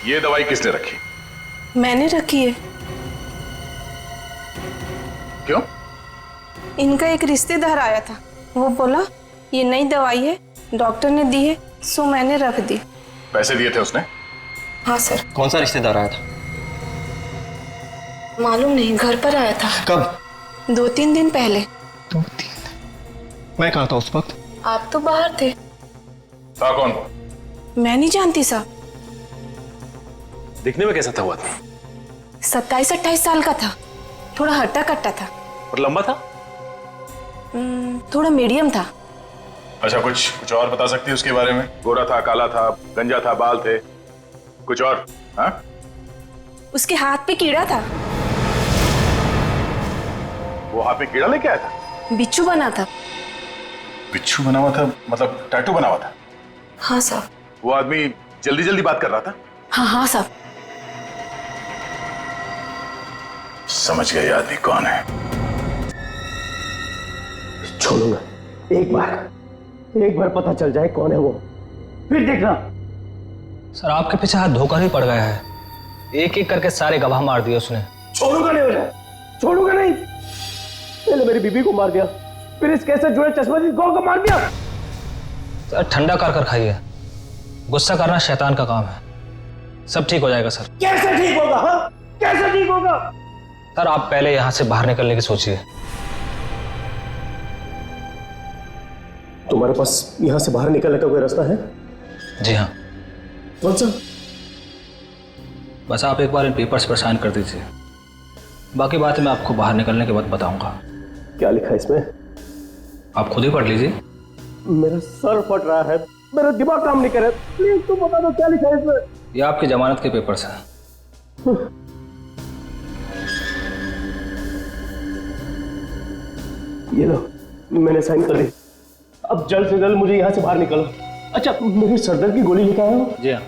ये दवाई किसने रखी? मैंने रखी है। क्यों? इनका एक रिश्तेदार आया था, वो बोला ये नई दवाई है, डॉक्टर ने दी है, सो मैंने रख दी। पैसे दिए थे उसने? हाँ सर। कौन सा रिश्तेदार आया था? मालूम नहीं, घर पर आया था। कब? 2-3 दिन पहले। मैं कहाँ था उस वक्त? आप तो बाहर थे। था कौन? मैं नहीं जानती साहब। दिखने में कैसा था वो आदमी? 27-28 साल का था, थोड़ा हट्टा कट्टा था। और लंबा था? थोड़ा मीडियम था। अच्छा, कुछ और बता सकती है उसके बारे में? गोरा था, काला था, गंजा था, बाल थे, कुछ और? हाँ? उसके हाथ पे कीड़ा था। वो हाथ में कीड़ा लेके आया था? बिच्छू बना था। बिच्छू बना हुआ था मतलब टैटू बना हुआ था? हाँ साहब। वो आदमी जल्दी जल्दी बात कर रहा था? हाँ हाँ साहब। समझ गए आदमी कौन है। छोड़ूंगा, एक बार पता चल जाए कौन है वो, फिर देखना। सर आपके पीछे हाथ धोकर ही पड़ गया है, एक एक करके सारे गवाह मार दिए उसने। छोड़ूंगा नहीं उन्हें, छोड़ूंगा नहीं। पहले मेरी बीबी को मार दिया, फिर इस केस से जुड़े चश्मदीद गौर को मार दिया। सर ठंडा कर खाइए, गुस्सा करना शैतान का काम है। सब ठीक हो जाएगा सर। कैसे ठीक होगा? हाँ? कैसे ठीक होगा? सर आप पहले यहां से बाहर निकलने की सोचिए। तुम्हारे पास यहां से बाहर निकलने का कोई रास्ता है? जी हाँ। कौन सा? बस आप एक बार इन पेपर्स पर साइन कर दीजिए, बाकी बातें मैं आपको बाहर निकलने के बाद बताऊंगा। क्या लिखा है इसमें? आप खुद ही पढ़ लीजिए। मेरा सर फट रहा है, मेरा दिमाग काम नहीं कर रहा। प्लीज तुम बता दो क्या लिखा है इसमें। ये आपकी जमानत के पेपर्स हैं। ये लो, मैंने साइन कर दी। अब जल्द से जल्द मुझे यहाँ से बाहर निकलो। अच्छा, मेरी सरदर्द की गोली लेकर आया हो? जी हाँ।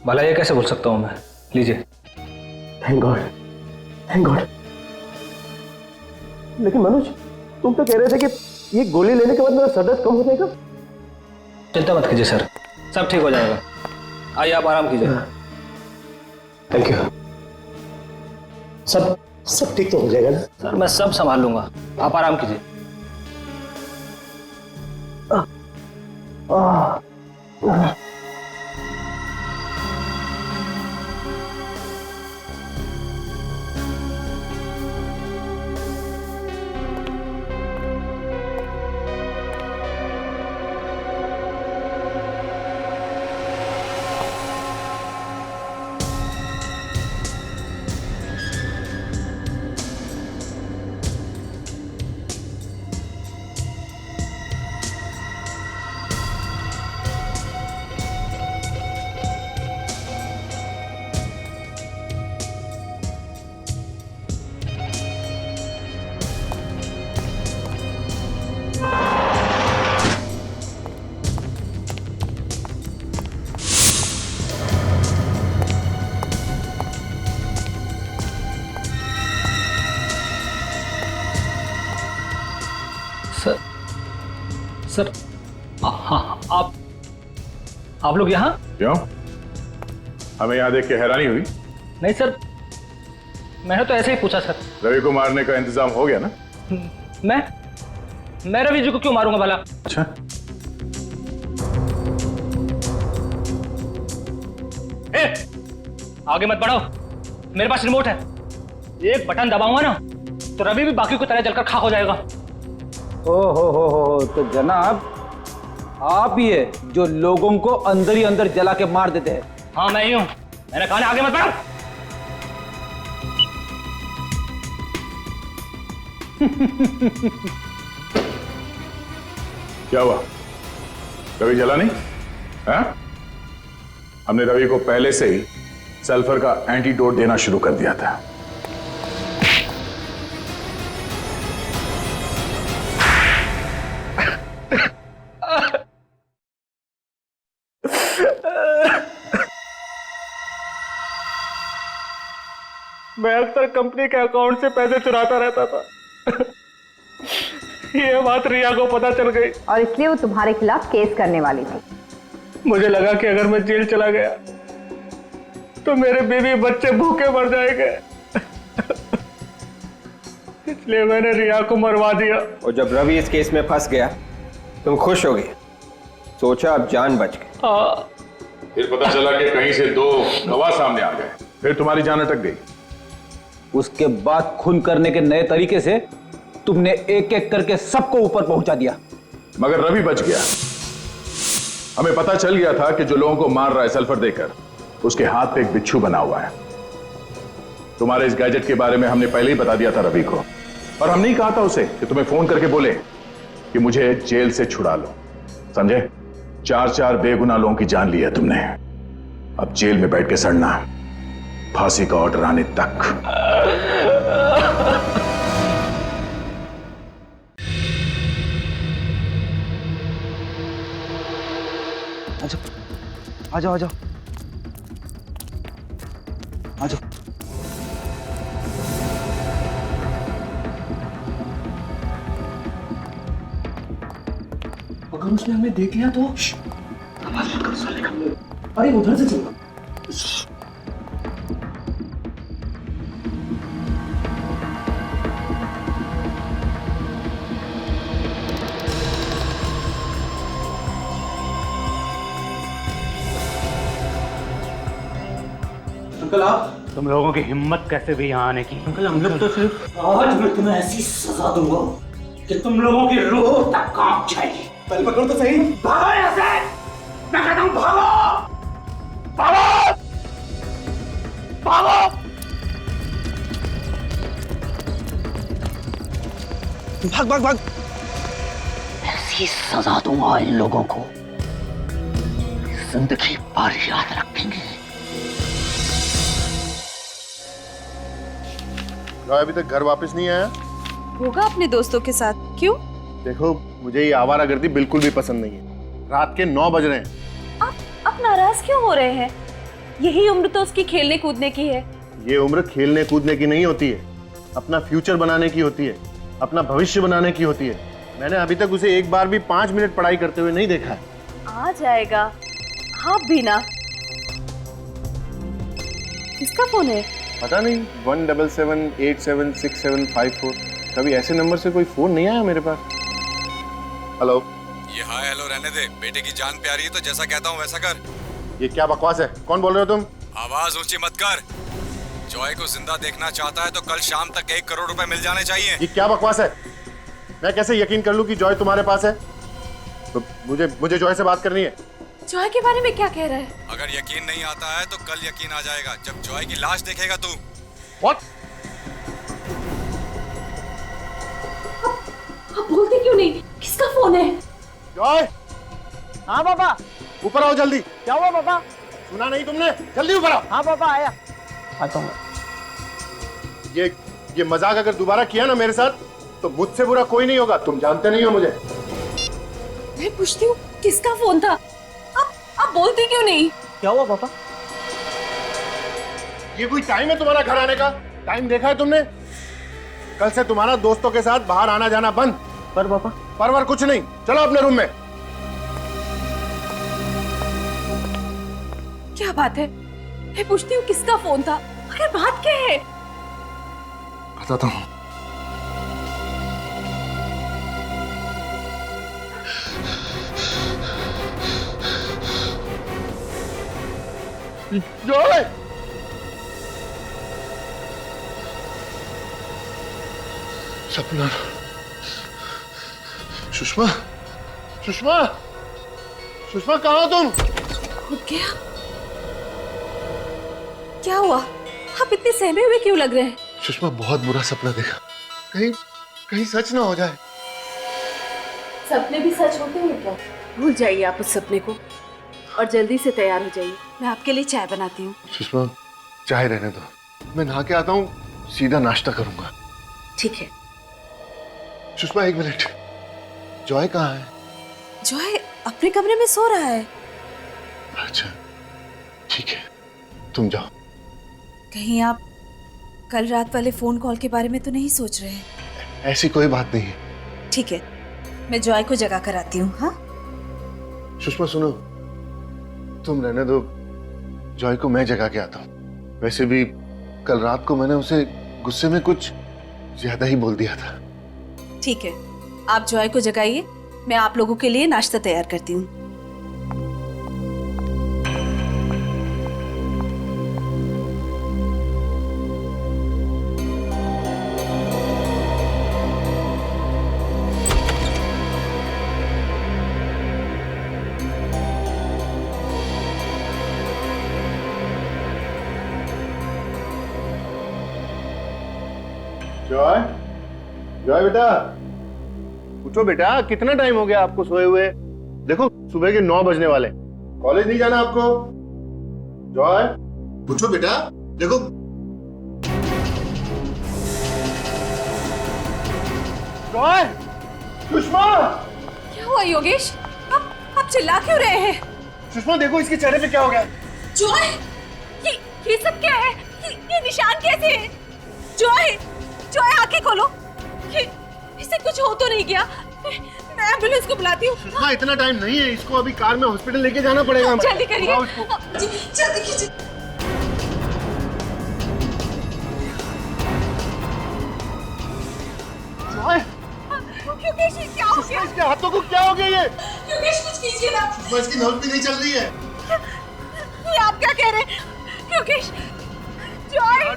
भला ये कैसे बोल सकता हूँ मैं, लीजिए। Thank God, thank God. लेकिन मनोज, तुम तो कह रहे थे कि ये गोली लेने के बाद मेरा सरदर्द कम हो जाएगा। चिंता मत कीजिए सर, सब ठीक हो जाएगा। आइए आप आराम कीजिए। Thank you. सब ठीक तो हो जाएगा ना? सर मैं सब संभाल लूंगा, आप आराम कीजिए। सर हाँ, आप लोग यहाँ? क्यों? हमें यहाँ देख के हैरानी हुई? नहीं सर, मैंने तो ऐसे ही पूछा सर। रवि को मारने का इंतजाम हो गया ना? मैं रवि जी को क्यों मारूंगा भला? अच्छा, आगे मत बढ़ाओ, मेरे पास रिमोट है। एक बटन दबाऊंगा ना तो रवि भी बाकी को तरह जलकर खाक हो जाएगा। हो तो जनाब आप ही है जो लोगों को अंदर ही अंदर जला के मार देते हैं। हाँ मैं ही हूं, मैंने कहा ना आगे मत बढ़ो। क्या हुआ? रवि जला नहीं? हाँ? हमने रवि को पहले से ही सल्फर का एंटीडोट देना शुरू कर दिया था। मैं अक्सर कंपनी के अकाउंट से पैसे चुराता रहता था। ये बात रिया को पता चल गई और इसलिए वो तुम्हारे खिलाफ केस करने वाली थी। मुझे लगा कि अगर मैं जेल चला गया तो मेरे बीवी बच्चे भूखे मर जाएंगे। इसलिए मैंने रिया को मरवा दिया। और जब रवि इस केस में फंस गया तुम खुश हो गए, सोचा अब जान बच गई। हाँ। फिर पता चला कि कहीं से 2 गवाह सामने आ गए, फिर तुम्हारी जान अटक गई। उसके बाद खून करने के नए तरीके से तुमने एक एक करके सबको ऊपर पहुंचा दिया। मगर रवि बच गया। हमें पता चल गया था कि जो लोगों को मार रहा है सल्फर देकर, उसके हाथ पे एक बिच्छू बना हुआ है। तुम्हारे इस गैजेट के बारे में हमने पहले ही बता दिया था रवि को, और हमने ही कहा था उसे कि तुम्हें फोन करके बोले कि मुझे जेल से छुड़ा लो। समझे? 4 बेगुनाह लोगों की जान ली है तुमने। अब जेल में बैठ के सड़ना, फांसी का ऑर्डर आने तक। आ जाओ आ जाओ आ जाओ। अगर उसने हमें देख लिया तो आवाज मत कर साले का। अरे उधर से चलो। अंकल आप? तुम लोगों की हिम्मत कैसे भी यहाँ आने की? अंकल हम लोग तो सिर्फ आज मैं तुम्हें ऐसी सजा दूंगा कि तुम लोगों की रूह तक कांप जाएगी। पहले पकड़ो तो सही। भागो यहाँ से! मैं कहता हूँ भागो! भागो! भागो! भाग भाग भाग। ऐसी सजा दूंगा इन लोगों को, जिंदगी भर याद रखेंगे। रॉय अभी तक घर वापस नहीं आया? होगा अपने दोस्तों के साथ। क्यों? देखो मुझे ये आवारागर्दी बिल्कुल भी पसंद नहीं है। रात के 9 बज रहे हैं। आप नाराज क्यों हो रहे हैं? यही उम्र तो उसकी खेलने कूदने की है। ये उम्र खेलने कूदने की नहीं होती है, अपना फ्यूचर बनाने की होती है, अपना भविष्य बनाने की होती है। मैंने अभी तक उसे एक बार भी 5 मिनट पढ़ाई करते हुए नहीं देखा है। आ जाएगा, आप भी ना। किसका फोन है? पता नहीं, 177876754। कभी ऐसे नंबर से कोई फोन नहीं आया मेरे पास। हेलो। ये हाय हेलो रहने दे, बेटे की जान प्यारी है तो जैसा कहता हूँ वैसा कर। ये क्या बकवास है? कौन बोल रहे हो तुम? आवाज ऊंची मत कर। जॉय को जिंदा देखना चाहता है तो कल शाम तक 1 करोड़ रुपए मिल जाने चाहिए। ये क्या बकवास है? मैं कैसे यकीन कर लूं कि जॉय तुम्हारे पास है? तो मुझे जॉय से बात करनी है। जॉय के बारे में क्या कह रहा है? अगर यकीन नहीं आता है तो कल यकीन आ जाएगा जब जॉय की लाश देखेगा तू। What? आप बोलते क्यों नहीं? किसका फोन है? जॉय। हाँ पापा। ऊपर आओ जल्दी। क्या हुआ पापा? सुना नहीं तुमने? जल्दी ऊपर आओ। हाँ पापा आया। आता हूँ। ये मजाक अगर दोबारा किया ना मेरे साथ तो मुझसे बुरा कोई नहीं होगा। तुम जानते नहीं हो मुझे। मैं पूछती हूँ किसका फोन था? आप बोलते क्यों नहीं? क्या हुआ पापा? ये कोई टाइम है तुम्हारा घर आने का? टाइम देखा है तुमने? कल से तुम्हारा दोस्तों के साथ बाहर आना जाना बंद। पर पापा? परवर कुछ नहीं, चलो अपने रूम में। क्या बात है? मैं पूछती हूँ किसका फोन था? अरे बात क्या है? बताता हूँ। जॉय! सपना। सुषमा, सुषमा, सुषमा कहाँ हो तुम? उठ गया? क्या हुआ? आप इतने सहमे हुए क्यों लग रहे हैं? सुषमा बहुत बुरा सपना देखा। कहीं सच ना हो जाए। सपने भी सच होते हैं क्या? भूल जाइए आप उस सपने को और जल्दी से तैयार हो जाइए। मैं आपके लिए चाय बनाती हूँ। सुषमा चाय रहने दो, मैं नहा के आता हूँ, सीधा नाश्ता करूंगा। ठीक है। सुषमा 1 मिनट, जॉय कहाँ है? जॉय अपने कमरे में सो रहा है। अच्छा ठीक है, तुम जाओ। कहीं आप कल रात वाले फोन कॉल के बारे में तो नहीं सोच रहे हैं? ऐसी कोई बात नहीं है। ठीक है, मैं जॉय को जगा कर आती हूँ। हाँ सुषमा सुनो, तुम रहने दो, जॉय को मैं जगा के आता हूँ। वैसे भी कल रात को मैंने उसे गुस्से में कुछ ज्यादा ही बोल दिया था। ठीक है, आप जॉय को जगाइए, मैं आप लोगों के लिए नाश्ता तैयार करती हूँ। जॉय, जॉय बेटा, उठो बेटा, कितना टाइम हो गया आपको सोए हुए? देखो सुबह के 9 बजने वाले, कॉलेज नहीं जाना आपको? जॉय उठो बेटा, देखो। जॉय, सुषमा! क्या हुआ योगेश? आप चिल्ला क्यों रहे हैं? सुषमा देखो इसके चेहरे पे क्या हो गया। जॉय, ये सब क्या है? ये निशान कैसे है? जॉय, जॉय आंखें खोलो। इसे कुछ हो तो नहीं गया? मैं एम्बुलेंस को बुलाती हूँ। सुषमा इतना टाइम नहीं है, इसको अभी कार में हॉस्पिटल लेके जाना पड़ेगा। जल्दी करिए, जल्दी कीजिए। जॉय, योगेश ये क्या हो गया? इसके हाथों को क्या हो गया ये? योगेश कुछ कीजिए ना। सुषमा इसकी नब्ज भी नहीं चल रही है। ये आप क्या कह रहे हैं? योगेश, जॉय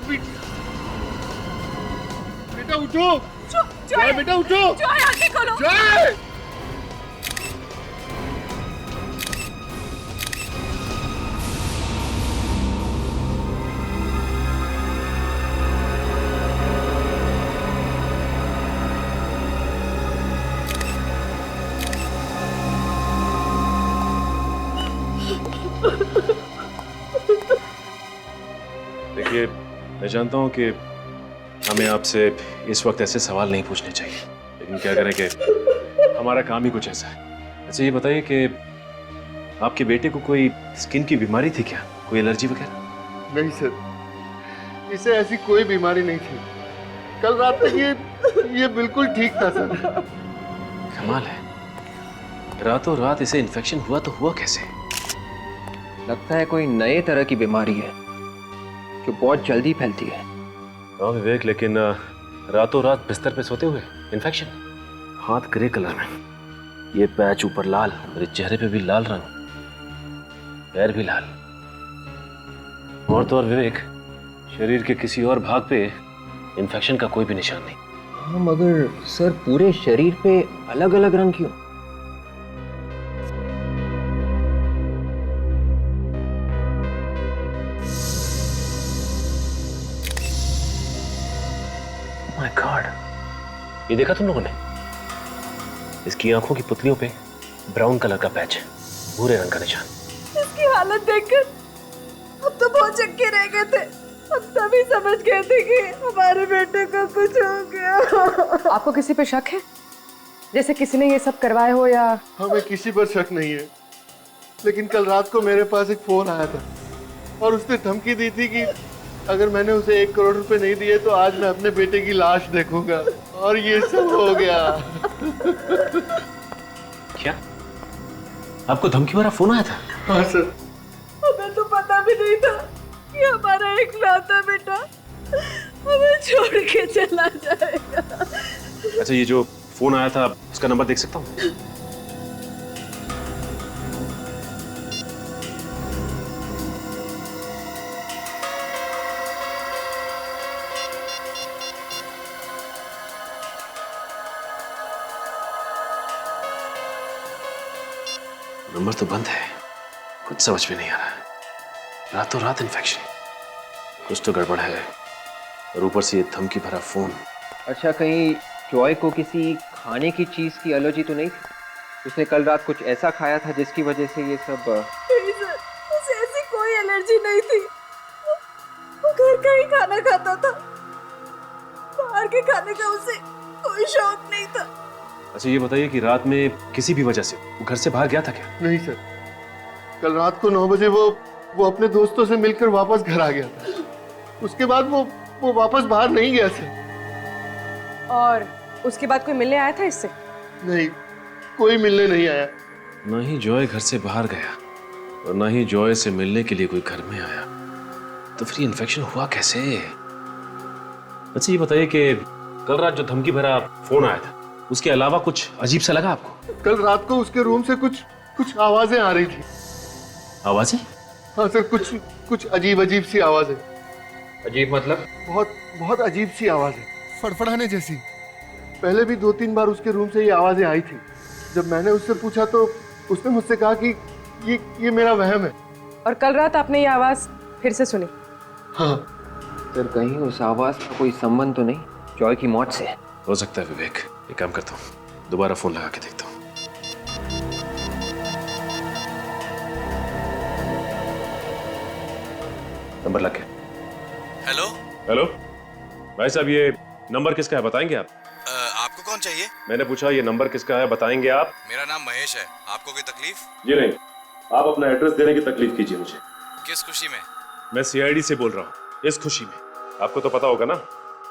बेटा उठो। जॉय बेटा उठो। जॉय आंखें खोलो। जॉय! देखिए, मैं जानता हूं कि हमें आपसे इस वक्त ऐसे सवाल नहीं पूछने चाहिए, लेकिन क्या करें कि हमारा काम ही कुछ ऐसा है। अच्छा ये बताइए कि आपके बेटे को कोई स्किन की बीमारी थी क्या? कोई एलर्जी वगैरह? नहीं सर, इसे ऐसी कोई बीमारी नहीं थी। कल रात तक ये बिल्कुल ठीक था सर। कमाल है, रातों रात इसे इन्फेक्शन हुआ तो हुआ कैसे? लगता है कोई नए तरह की बीमारी है जो बहुत जल्दी फैलती है। हाँ विवेक, लेकिन रातों रात बिस्तर पे सोते हुए इन्फेक्शन, हाथ ग्रे कलर में, ये पैच ऊपर लाल, मेरे चेहरे पे भी लाल रंग, पैर भी लाल, और तो और विवेक शरीर के किसी और भाग पे इन्फेक्शन का कोई भी निशान नहीं। हाँ मगर सर पूरे शरीर पे अलग अलग रंग क्यों? माय गॉड, ये देखा तुम लोगों ने? इसकी आंखों की पुतलियों पे ब्राउन कलर का पैच, भूरे रंग का निशान। इसकी हालत देखकर हम तो बहुत चक्के रह गए थे। हम तभी समझ गए थे कि हमारे बेटे को कुछ हो गया। आपको किसी पे शक है? जैसे किसी ने ये सब करवाया हो या? हमें किसी पर शक नहीं है, लेकिन कल रात को मेरे पास एक फोन आया था और उसने धमकी दी थी कि अगर मैंने उसे 1 करोड़ रुपए नहीं दिए तो आज मैं अपने बेटे की लाश देखूंगा, और ये सब हो गया। क्या आपको धमकी भरा फोन आया था? हाँ सर। हमें तो पता भी नहीं था कि हमारा इकलौता बेटा हमें छोड़ के चला जाएगा। अच्छा ये जो फोन आया था उसका नंबर देख सकता हूँ? नंबर तो बंद है, कुछ समझ में नहीं आ रहा है। रातों रात इन्फेक्शन, कुछ तो गड़बड़ है, और ऊपर से ये धमकी भरा फोन। अच्छा कहीं जॉय को किसी खाने की चीज की एलर्जी तो नहीं थी? उसने कल रात कुछ ऐसा खाया था जिसकी वजह से ये सब नहीं सर, उसे ऐसी कोई एलर्जी नहीं थी। वो घर का ही खाना खाता था, बाहर के खाने का उसे कोई शौक नहीं था। अच्छा ये बताइए कि रात में किसी भी वजह से वो घर से बाहर गया था क्या? नहीं सर, कल रात को 9 बजे वो अपने दोस्तों से मिलकर वापस घर आ गया था। उसके बाद वो वापस बाहर नहीं गया सर। और उसके बाद कोई मिलने आया था इससे? नहीं, कोई मिलने नहीं आया। ना ही जॉय घर से बाहर गया और ना ही जॉय से मिलने के लिए कोई घर में आया, तो फिर ये इन्फेक्शन हुआ कैसे? अच्छा ये बताइए कि कल रात जो धमकी भरा फोन आया था उसके अलावा कुछ अजीब सा लगा आपको? कल रात को उसके रूम से कुछ आवाजें आ रही थी। आवाजें? हाँ सर, कुछ अजीब सी आवाजें। अजीब मतलब? बहुत अजीब सी आवाजें, फड़फड़ाने जैसी। पहले भी 2-3 बार उसके रूम से ये आवाजें आई थी। जब मैंने उससे पूछा तो उसने मुझसे कहा कि ये मेरा वहम है। और कल रात आपने ये आवाज फिर से सुनी? हाँ सर, कहीं उस आवाज का कोई संबंध तो नहीं जॉय की मौत से? हो सकता है विवेक, एक काम करता हूँ, दोबारा फोन लगा के देखता हूँ। नंबर लग गया। हेलो भाई साहब, ये नंबर किसका है बताएंगे आप? आपको कौन चाहिए? मैंने पूछा ये नंबर किसका है बताएंगे आप? मेरा नाम महेश है। आपको कोई तकलीफ? जी नहीं, आप अपना एड्रेस देने की तकलीफ कीजिए मुझे। किस खुशी में? मैं सीआईडी से बोल रहा हूँ, इस खुशी में। आपको तो पता होगा ना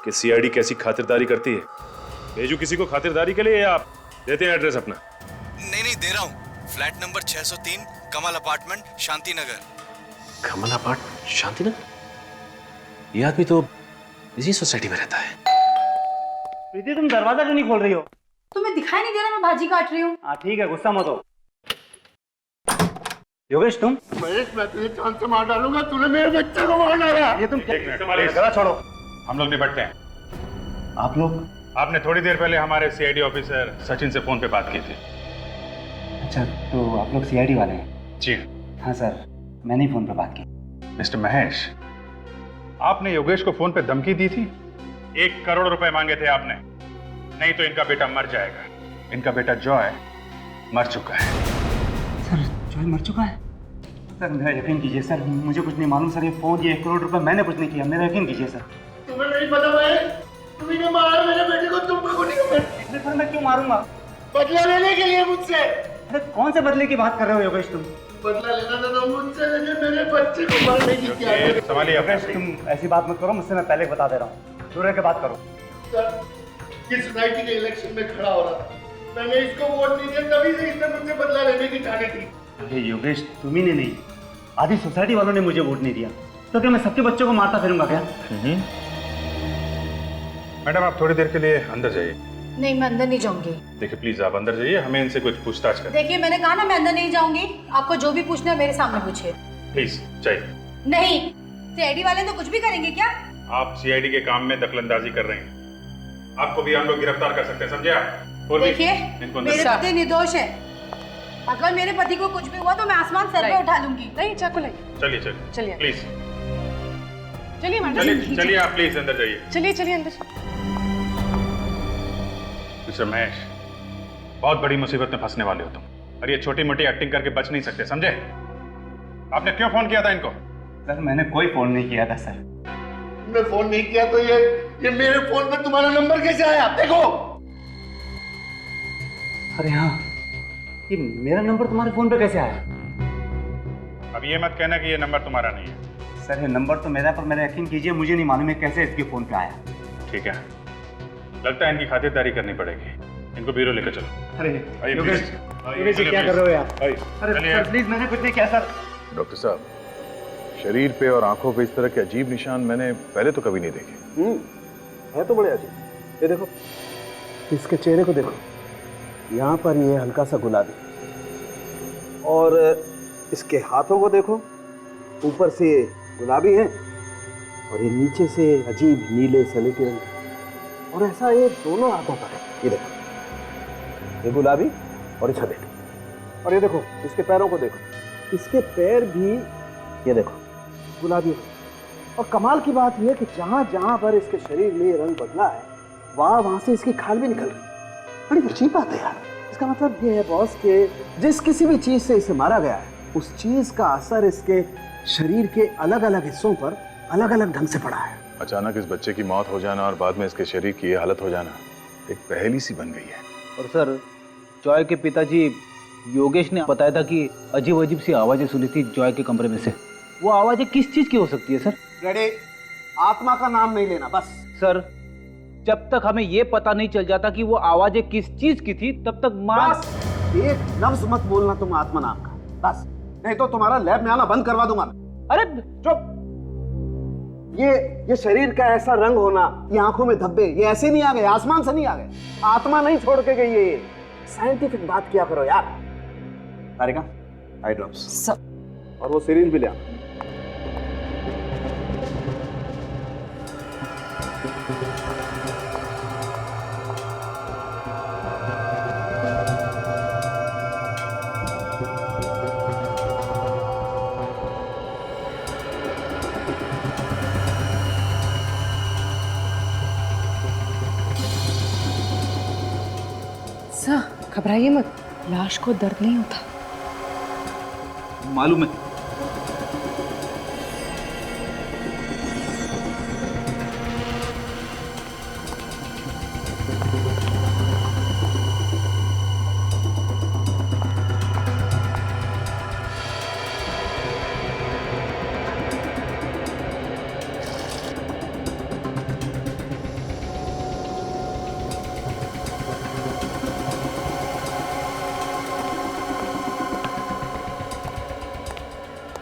कि सीआईडी कैसी खातिरदारी करती है। भेजू किसी को खातिरदारी के लिए या आप देते हैं एड्रेस अपना? नहीं दे रहा हूँ। फ्लैट नंबर 603 कमल अपार्टमेंट, शांति नगर। कमल अपार्टमेंट, शांति नगर? ये आदमी तो इसी सोसाइटी में रहता है। प्रीति, तुम दरवाजा क्यों नहीं खोल रही हो? तुम्हें दिखाई नहीं दे रहा मैं भाजी काट रही हूँ। हाँ ठीक है, गुस्सा मत हो। योगेश तुम? महेश, मैं तुझे जान से मार डालूंगा। तूने मेरे बच्चे को मार डाला। ये तुम गला छोड़ो, हम लोग निपटते हैं। आप लोग? आपने थोड़ी देर पहले हमारे सीआईडी ऑफिसर सचिन से फोन पे बात की थी। अच्छा, तो आप लोग सीआईडी वाले हैं? जी हाँ सर, मैंने ही फोन पे बात की। मिस्टर महेश, आपने योगेश को फोन पे धमकी दी थी। 1 करोड़ रुपए मांगे थे आपने, नहीं तो इनका बेटा मर जाएगा। इनका बेटा जॉय मर चुका है। सर, जॉय मर चुका है? सर मेरा यकीन कीजिए सर, मुझे कुछ नहीं मालूम सर। ये फोन, ये 1 करोड़ रुपए मैंने कुछ नहीं किया, मेरा यकीन कीजिए सर। तुम्हें नहीं पता महेश, तुम्ही ने मारा मेरे बेटे को। तुम को नहीं। सर मैं क्यों मारूंगा? बदला लेने के लिए मुझसे। अरे कौन से बदले की बात कर रहे हो योगेश तुम? बदला लेना था तो मुझसे लेके मेरे बच्चे को मारने की क्या है? संभालिए योगेश, तुम ऐसी बात मत करो मुझसे, मैं पहले बता दे रहा हूँ। दूर रह के बात करो। सर, ये सोसाइटी के इलेक्शन में खड़ा हो रहा था, मैंने इसको वोट नहीं दिया, तभी से इसने मुझसे बदला लेने की ठानी थी। अरे योगेश, तुम्ही ने नहीं, आधी सोसाइटी वालों ने मुझे वोट नहीं दिया, तो क्या मैं सबके बच्चों को मारता फिरूंगा क्या? मैडम, आप थोड़ी देर के लिए अंदर जाइए। नहीं, मैं अंदर नहीं जाऊंगी। देखिए प्लीज आप अंदर जाइए, हमें इनसे कुछ पूछताछ करनी है। देखिए मैंने कहा ना मैं अंदर नहीं जाऊंगी। आपको जो भी पूछना है मेरे सामने पूछिए। प्लीज जाइए। नहीं, सीआईडी वाले तो कुछ भी करेंगे क्या? आप सीआईडी के काम में दखलंदाजी कर रहे हैं, आपको भी हम लोग गिरफ्तार कर सकते हैं, समझे आप? और देखिए इनको मेरे पति निर्दोष है। अगर मेरे पति को कुछ भी हुआ तो मैं आसमान सर पे उठा लूंगी। नहीं, चाकू नहीं। चलिए चलिए प्लीज, चलिए मैडम, चलिए आप प्लीज अंदर जाइए। चलिए अंदर। मिस्टर महेश, बहुत बड़ी मुसीबत में फंसने वाले हो तुम, और ये छोटी मोटी एक्टिंग करके बच नहीं सकते, समझे? आपने क्यों फोन किया था इनको? सर मैंने कोई फोन नहीं किया था सर। तुमने फोन नहीं किया तो ये मेरे फोन पे तुम्हारा नंबर कैसे आया? देखो। अरे हाँ, ये मेरा नंबर तुम्हारे फोन पे कैसे आया? अब ये मत कहना कि ये नंबर तुम्हारा नहीं है। सर ये नंबर तो मेरा, पर मेरा यकीन कीजिए मुझे नहीं मालूम है कैसे इसके फोन पे आया। ठीक है, लगता है इनकी खातिरदारी करनी पड़ेगी। इनको ब्यूरो लेकर चलो। अरे योगेश, क्या कर रहे हो यार? अरे सर प्लीज, मैंने कुछ नहीं किया सर। डॉक्टर साहब, शरीर पे और आंखों पे इस तरह के अजीब निशान मैंने पहले तो कभी नहीं देखे। है तो बड़े अजीब। ये देखो, इसके चेहरे को देखो, यहाँ पर ये हल्का सा गुलाबी, और इसके हाथों को देखो, ऊपर से गुलाबी है और ये नीचे से अजीब नीले सलेटी रंग, और ऐसा ये दोनों हाथों पर है। ये देखो, ये गुलाबी और ये सलेटी। और ये देखो इसके पैरों को देखो, इसके पैर भी ये देखो गुलाबी। और कमाल की बात यह है कि जहाँ जहाँ पर इसके शरीर में ये रंग बदला है, वहाँ से इसकी खाल भी निकल रही है। बड़ी अजीब बात है यार। इसका मतलब ये है बॉस कि जिस किसी भी चीज से इसे मारा गया है उस चीज का असर इसके शरीर के अलग अलग हिस्सों पर अलग अलग ढंग से पड़ा है। अचानक इस बच्चे की मौत हो जाना और बाद में इसके शरीर की ये हालत हो जाना एक पहेली सी बन गई है। और सर जॉय के पिताजी योगेश ने बताया था कि अजीब अजीब सी आवाजें सुनी थी जॉय के कमरे में से। वो आवाजें किस चीज की हो सकती है सर? डैडी, आत्मा का नाम नहीं लेना बस। सर जब तक हमें ये पता नहीं चल जाता कि वो आवाजें किस चीज की थी तब तक बस एक लफ्ज मत बोलना तुम आत्मा नाम का, बस नहीं तो तुम्हारा लैब में आना बंद करवा दूंगा। अरे चुप। ये शरीर का ऐसा रंग होना, ये आंखों में धब्बे, ये ऐसे नहीं आ गए, आसमान से नहीं आ गए, आत्मा नहीं छोड़ के गई है। साइंटिफिक बात किया करो यार। तारिका, आई ड्रॉप्स और वो सिरिंज भी ले आ। घबराइए मत, लाश को दर्द नहीं होता। मालूम है।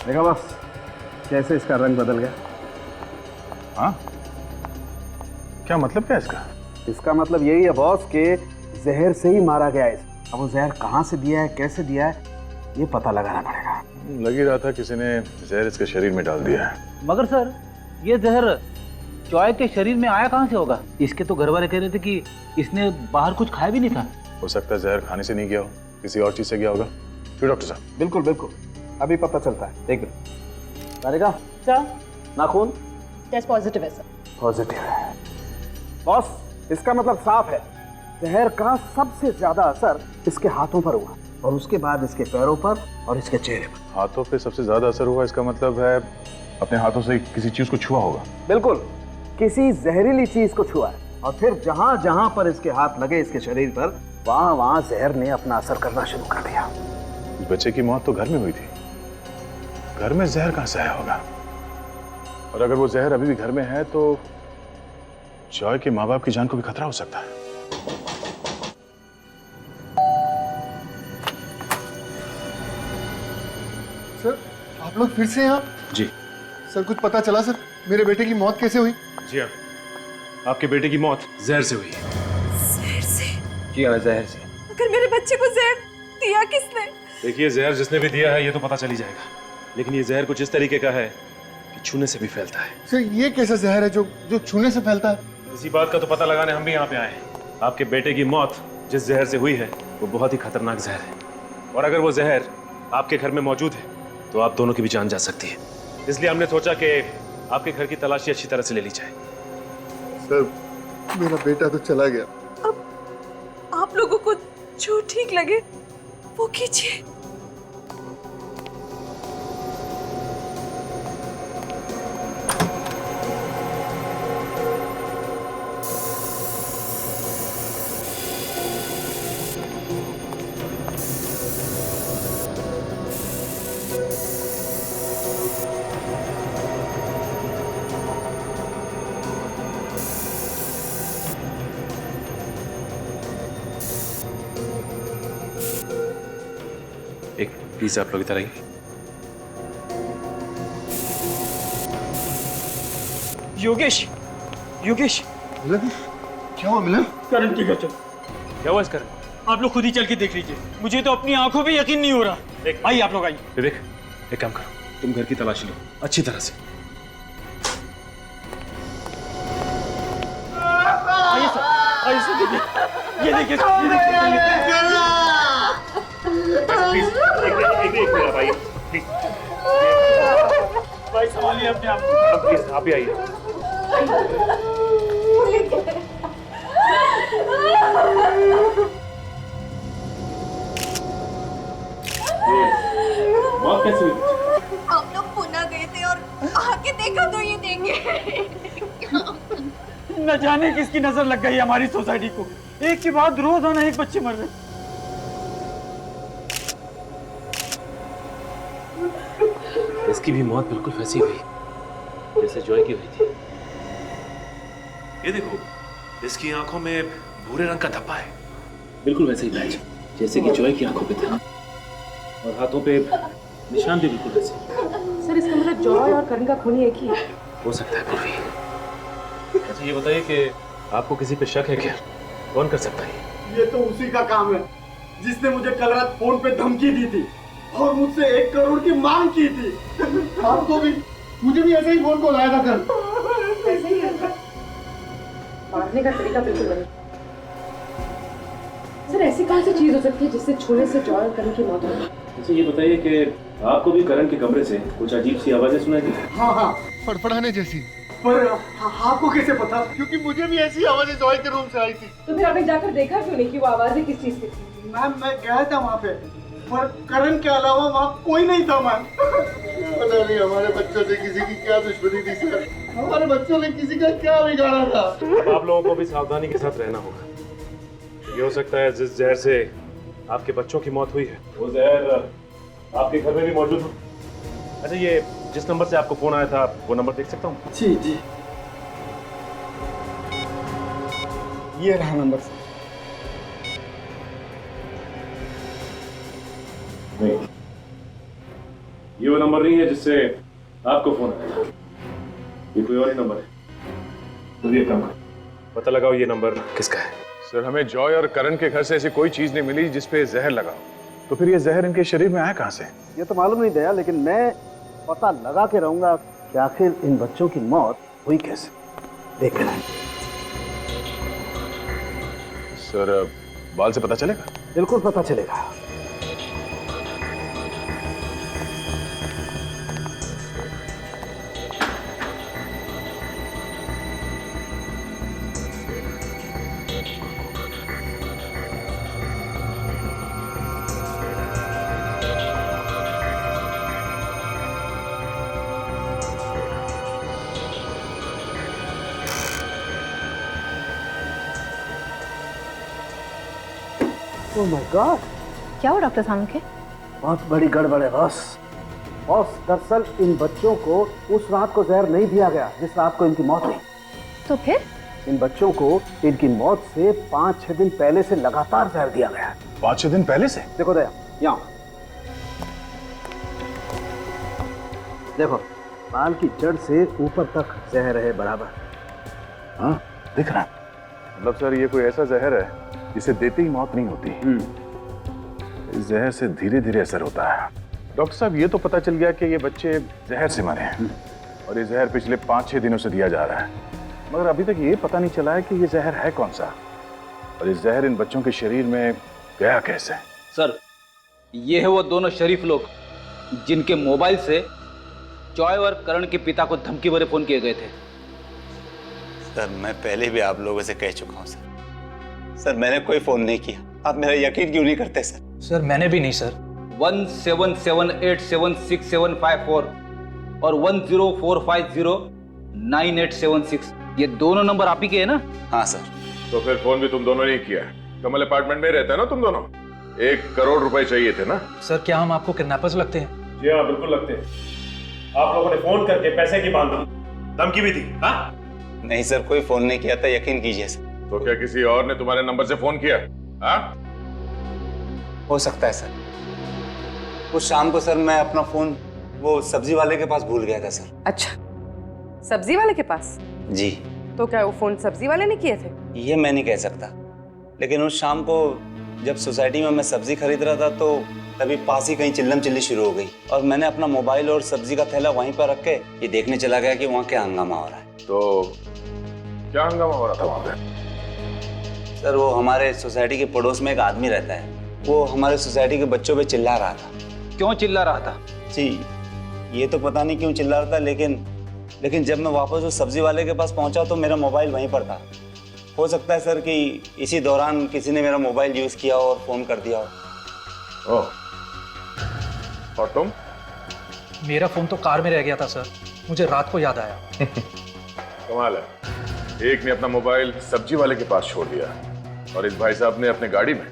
देखा बस कैसे इसका रंग बदल गया। हाँ क्या मतलब क्या इसका? इसका मतलब यही है बॉस कि जहर से ही मारा गया है। अब वो जहर कहाँ से दिया है, कैसे दिया है, ये पता लगाना पड़ेगा। लग ही रहा था किसी ने जहर इसके शरीर में डाल दिया है। मगर सर ये जहर जॉय के शरीर में आया कहाँ से होगा? इसके तो घर वाले कह रहे थे कि इसने बाहर कुछ खाया भी नहीं था। हो सकता है जहर खाने से नहीं गया हो, किसी और चीज से गया होगा। क्यों डॉक्टर साहब? बिल्कुल बिल्कुल, अभी पता चलता है। एक मिनट। तारिका सर, नाखून टेस्ट पॉजिटिव है सर। पॉजिटिव है बॉस, इसका मतलब साफ है जहर का सबसे ज्यादा असर इसके हाथों पर हुआ और उसके बाद इसके पैरों पर और इसके चेहरे पर। हाथों पे सबसे ज्यादा असर हुआ, इसका मतलब है अपने हाथों से किसी चीज को छुआ होगा। बिल्कुल, किसी जहरीली चीज को छुआ है और फिर जहां जहां पर इसके हाथ लगे इसके शरीर पर वहां वहां जहर ने अपना असर करना शुरू कर दिया। इस बच्चे की मौत तो घर में हुई थी, घर में जहर कहां से आया होगा? और अगर वो जहर अभी भी घर में है तो जॉय के माँ बाप की जान को भी खतरा हो सकता है। सर आप लोग फिर से यहाँ? जी सर कुछ पता चला सर, मेरे बेटे की मौत कैसे हुई? जी हाँ, आपके बेटे की मौत जहर से हुई है। जहर से? जी हाँ, जहर से। अगर मेरे बच्चे को जहर दिया किसने? देखिए जहर जिसने भी दिया है ये तो पता चल ही जाएगा, लेकिन ये जहर कुछ इस तरीके का है कि छूने से भी फैलता है। सर ये कैसा जहर है जो छूने से फैलता है? इसी बात का तो पता लगाने हम भी यहाँ पे आए हैं। आपके बेटे की मौत जिस जहर से हुई है वो बहुत ही खतरनाक जहर है, और अगर वो जहर आपके घर में मौजूद है तो आप दोनों की भी जान जा सकती है। इसलिए हमने सोचा कि आपके घर की तलाशी अच्छी तरह से ले ली जाए। सर मेरा बेटा तो चला गया। अब आप लोगों को जो ठीक लगे वो कीजिए। एक प्लीज आप लोग इधर आइए। योगेश, योगेश, क्या हुआ मिलन? करण की गजब। क्या हुआ इस करण? आप लोग खुद ही चल के देख लीजिए, मुझे तो अपनी आंखों पे यकीन नहीं हो रहा। आइए आप लोग आइए। विवेक एक काम करो, तुम घर की तलाशी लो अच्छी तरह से। आइए सर, आइए सर, देखिए, ये देखिए, एक मिनट भाई, प्लीज भाई संभालिए अपने आप को। प्लीज आप ही आइए। कैसे हुई? हम लोग पुणे गए थे और आके देखा तो ये देखे। न जाने किसकी नजर लग गई हमारी सोसाइटी को, एक के बाद रोजाना एक बच्चे मर रहे। इसकी भी मौत बिल्कुल वैसी हुई जैसे जॉय की हुई थी। ये देखो, इसकी आंखों में भूरे रंग का धब्बा है, बिल्कुल वैसे ही पैच जैसे कि जॉय की आंखों पे था, और हाथों पे निशान भी बिल्कुल वैसे। सर इसका मतलब जॉय और करण का खून एक ही है। हो सकता है पूर्वी। अच्छा ये बताइए कि आपको किसी पे शक है क्या? कौन कर सकता है? ये तो उसी का काम है जिसने मुझे कल रात फोन पे धमकी दी थी और मुझसे 1 करोड़ की मांग की थी। आपको भी, मुझे भी ऐसे ही फोन को लाया था कल। ऐसे ही है। मारने का तरीका बिल्कुल नहीं। सर ऐसी कौन सी चीज हो सकती है जिससे छूने से जॉय और करण की मौत हो? अच्छा ये बताइए कि आपको भी करण के कमरे से कुछ अजीब सी आवाजें सुनाई दी? हाँ, फड़फड़ाने जैसी। पर आपको कैसे पता? क्योंकि मुझे भी ऐसी आवाजें जॉय के रूम से आई थी। तो फिर आपने जाकर देखा क्यों नहीं कि वो आवाजें किस चीज की थी? मैम मैं गया था वहाँ पे, पर करण के अलावा वहाँ कोई नहीं था मैम। पता नहीं हमारे बच्चों से किसी की क्या दुश्मनी थी सर, हमारे बच्चों ने किसी का क्या बिगाड़ा था। आप लोगों को भी सावधानी के साथ रहना होगा। ये हो सकता है जिस जहर से आपके बच्चों की मौत हुई है वो जहर आपके घर में भी मौजूद हो। अच्छा ये जिस नंबर से आपको फोन आया था वो नंबर देख सकता हूँ? जी जी, ये रहा नंबर सर। नहीं, ये वो नंबर नहीं है जिससे आपको फोन आया था, ये कोई और ही नंबर है। तो ये काम करो, पता लगाओ ये नंबर किसका है। सर हमें जॉय और करण के घर से ऐसी कोई चीज नहीं मिली जिसपे जहर लगा, तो फिर ये जहर इनके शरीर में आया कहाँ से? ये तो मालूम नहीं दया, लेकिन मैं पता लगा के रहूंगा कि आखिर इन बच्चों की मौत हुई कैसे। देख रहे हैं सर, बाल से पता चलेगा? बिल्कुल पता चलेगा। ओह माय गॉड, क्या हुआ डॉक्टर साहब के? बहुत बड़ी गड़बड़ है बॉस। बॉस दरअसल इन बच्चों को उस रात को जहर नहीं दिया गया जिस रात को इनकी मौत हुई। तो फिर इन बच्चों को इनकी मौत से 5-6 दिन पहले से लगातार जहर दिया गया है। 5-6 दिन पहले से? देखो दया, यहाँ देखो, बाल की जड़ से ऊपर तक जहर है बराबर। हाँ दिख रहा है। मतलब सर ये कोई ऐसा जहर है जिसे देते ही मौत नहीं होती, इस जहर से धीरे धीरे असर होता है। डॉक्टर साहब ये तो पता चल गया कि ये बच्चे जहर से मरे हैं और ये जहर पिछले 5-6 दिनों से दिया जा रहा है, मगर अभी तक ये पता नहीं चला है कि ये जहर है कौन सा और इस जहर इन बच्चों के शरीर में गया कैसे। सर ये है वो दोनों शरीफ लोग जिनके मोबाइल से जॉय और करण के पिता को धमकी भरे फोन किए गए थे। सर मैं पहले भी आप लोगों से कह चुका हूँ सर, मैंने कोई फोन नहीं किया। आप मेरा यकीन क्यों नहीं करते सर? सर मैंने भी नहीं सर। 1778766754 और 1045098876 ये दोनों नंबर आप ही के हैं ना? हाँ सर। तो फिर फोन भी तुम दोनों ने किया? कमल अपार्टमेंट में रहते हैं ना तुम दोनों? 1 करोड़ रुपए चाहिए थे ना? सर क्या हम आपको किडनैपर्स लगते हैं? जी हाँ बिल्कुल लगते हैं। आप लोगों ने फोन करके पैसे की मांग की, धमकी भी दी। हाँ नहीं सर, कोई फोन नहीं किया था, यकीन कीजिए सर। तो क्या किसी और ने तुम्हारे नंबर से फोन किया? हाँ हो सकता है सर। उस शाम को सर मैं अपना फोन वो सब्जी वाले के पास भूल गया था सर। अच्छा, सब्जी वाले के पास? जी। तो क्या वो फोन सब्जी वाले ने किए थे? ये मैं नहीं कह सकता, लेकिन उस शाम को जब सोसाइटी में मैं सब्जी खरीद रहा था तो तभी पास ही कहीं चिल्लम चिल्ली शुरू हो गई और मैंने अपना मोबाइल और सब्जी का थैला वहीं पर रख के ये देखने चला गया कि वहाँ क्या हंगामा हो रहा है। तो क्या हंगामा हो रहा था वहाँ पे? सर वो हमारे सोसाइटी के पड़ोस में एक आदमी रहता है, वो हमारे सोसाइटी के बच्चों पे चिल्ला रहा था। क्यों चिल्ला रहा था? जी ये तो पता नहीं क्यों चिल्ला रहा था, लेकिन जब मैं वापस उस सब्जी वाले के पास पहुंचा तो मेरा मोबाइल वहीं पर था। हो सकता है सर कि इसी दौरान किसी ने मेरा मोबाइल यूज किया और फोन कर दिया हो। ओह, और तुम? मेरा फोन तो कार में रह गया था सर, मुझे रात को याद आया। कमाल है, एक ने अपना मोबाइल सब्जी वाले के पास छोड़ दिया और इस भाई साहब ने अपने गाड़ी में।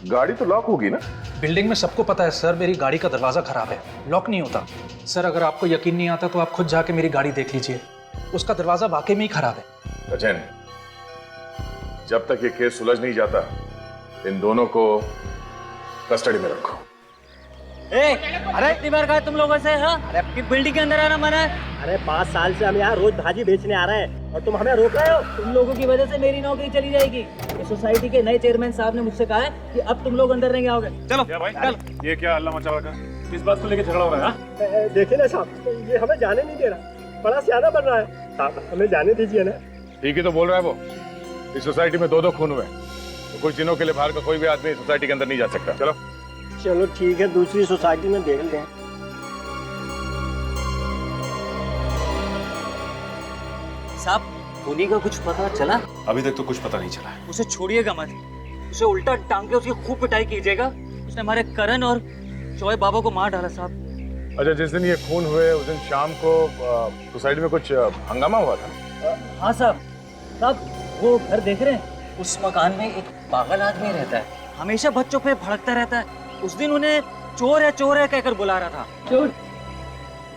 गाड़ी तो लॉक होगी ना? बिल्डिंग में सबको पता है सर, मेरी गाड़ी का दरवाजा खराब है, लॉक नहीं होता। सर अगर आपको यकीन नहीं आता तो आप खुद जाके मेरी गाड़ी देख लीजिए, उसका दरवाजा वाकई में ही खराब है। सचिन, जब तक ये केस सुलझ नहीं जाता इन दोनों को कस्टडी में रखो। अरे कितनी बार कहा तुम लोगों से? हाँ? अरे आपकी बिल्डिंग के अंदर आना मना है। अरे 5 साल से हम यहाँ रोज भाजी बेचने आ रहे हैं और तुम हमें रोक रहे हो। तुम लोगों की वजह से मेरी नौकरी चली जाएगी। इस सोसाइटी के नए चेयरमैन साहब ने मुझसे कहा है कि अब तुम लोग अंदर नहीं आओगे। चलो भाई, चल। ये क्या हल्ला मचा रखा? किस बात को लेकर झगड़ा हो रहा है? देखिए ना साहब, ये हमें जाने नहीं दे रहा, बड़ा सियाना बन रहा है साहब, हमें जाने दीजिए ना। ठीक ही तो बोल रहा है वो। इस सोसाइटी में 2-2 खून हुए, तो कुछ दिनों के लिए बाहर का कोई भी आदमी सोसाइटी के अंदर नहीं जा सकता। चलो चलो ठीक है, दूसरी सोसाइटी में देख लें। साहब, खूनी का कुछ पता चला? अभी तक तो कुछ पता नहीं चला है। उसे छोड़िएगा मत, उसे उल्टा टांग के उसकी खूब पिटाई कीजिएगा। उसने हमारे करण और चौय बाबा को मार डाला साहब। अच्छा, जिस दिन ये खून हुए उस दिन शाम को सोसाइटी में कुछ हंगामा हुआ था? हाँ साहब, वो घर देख रहे हैं, उस मकान में एक पागल आदमी रहता है, हमेशा बच्चों पे भड़कता रहता है। उस दिन उन्हें चोर है कहकर बुला रहा था। चोर?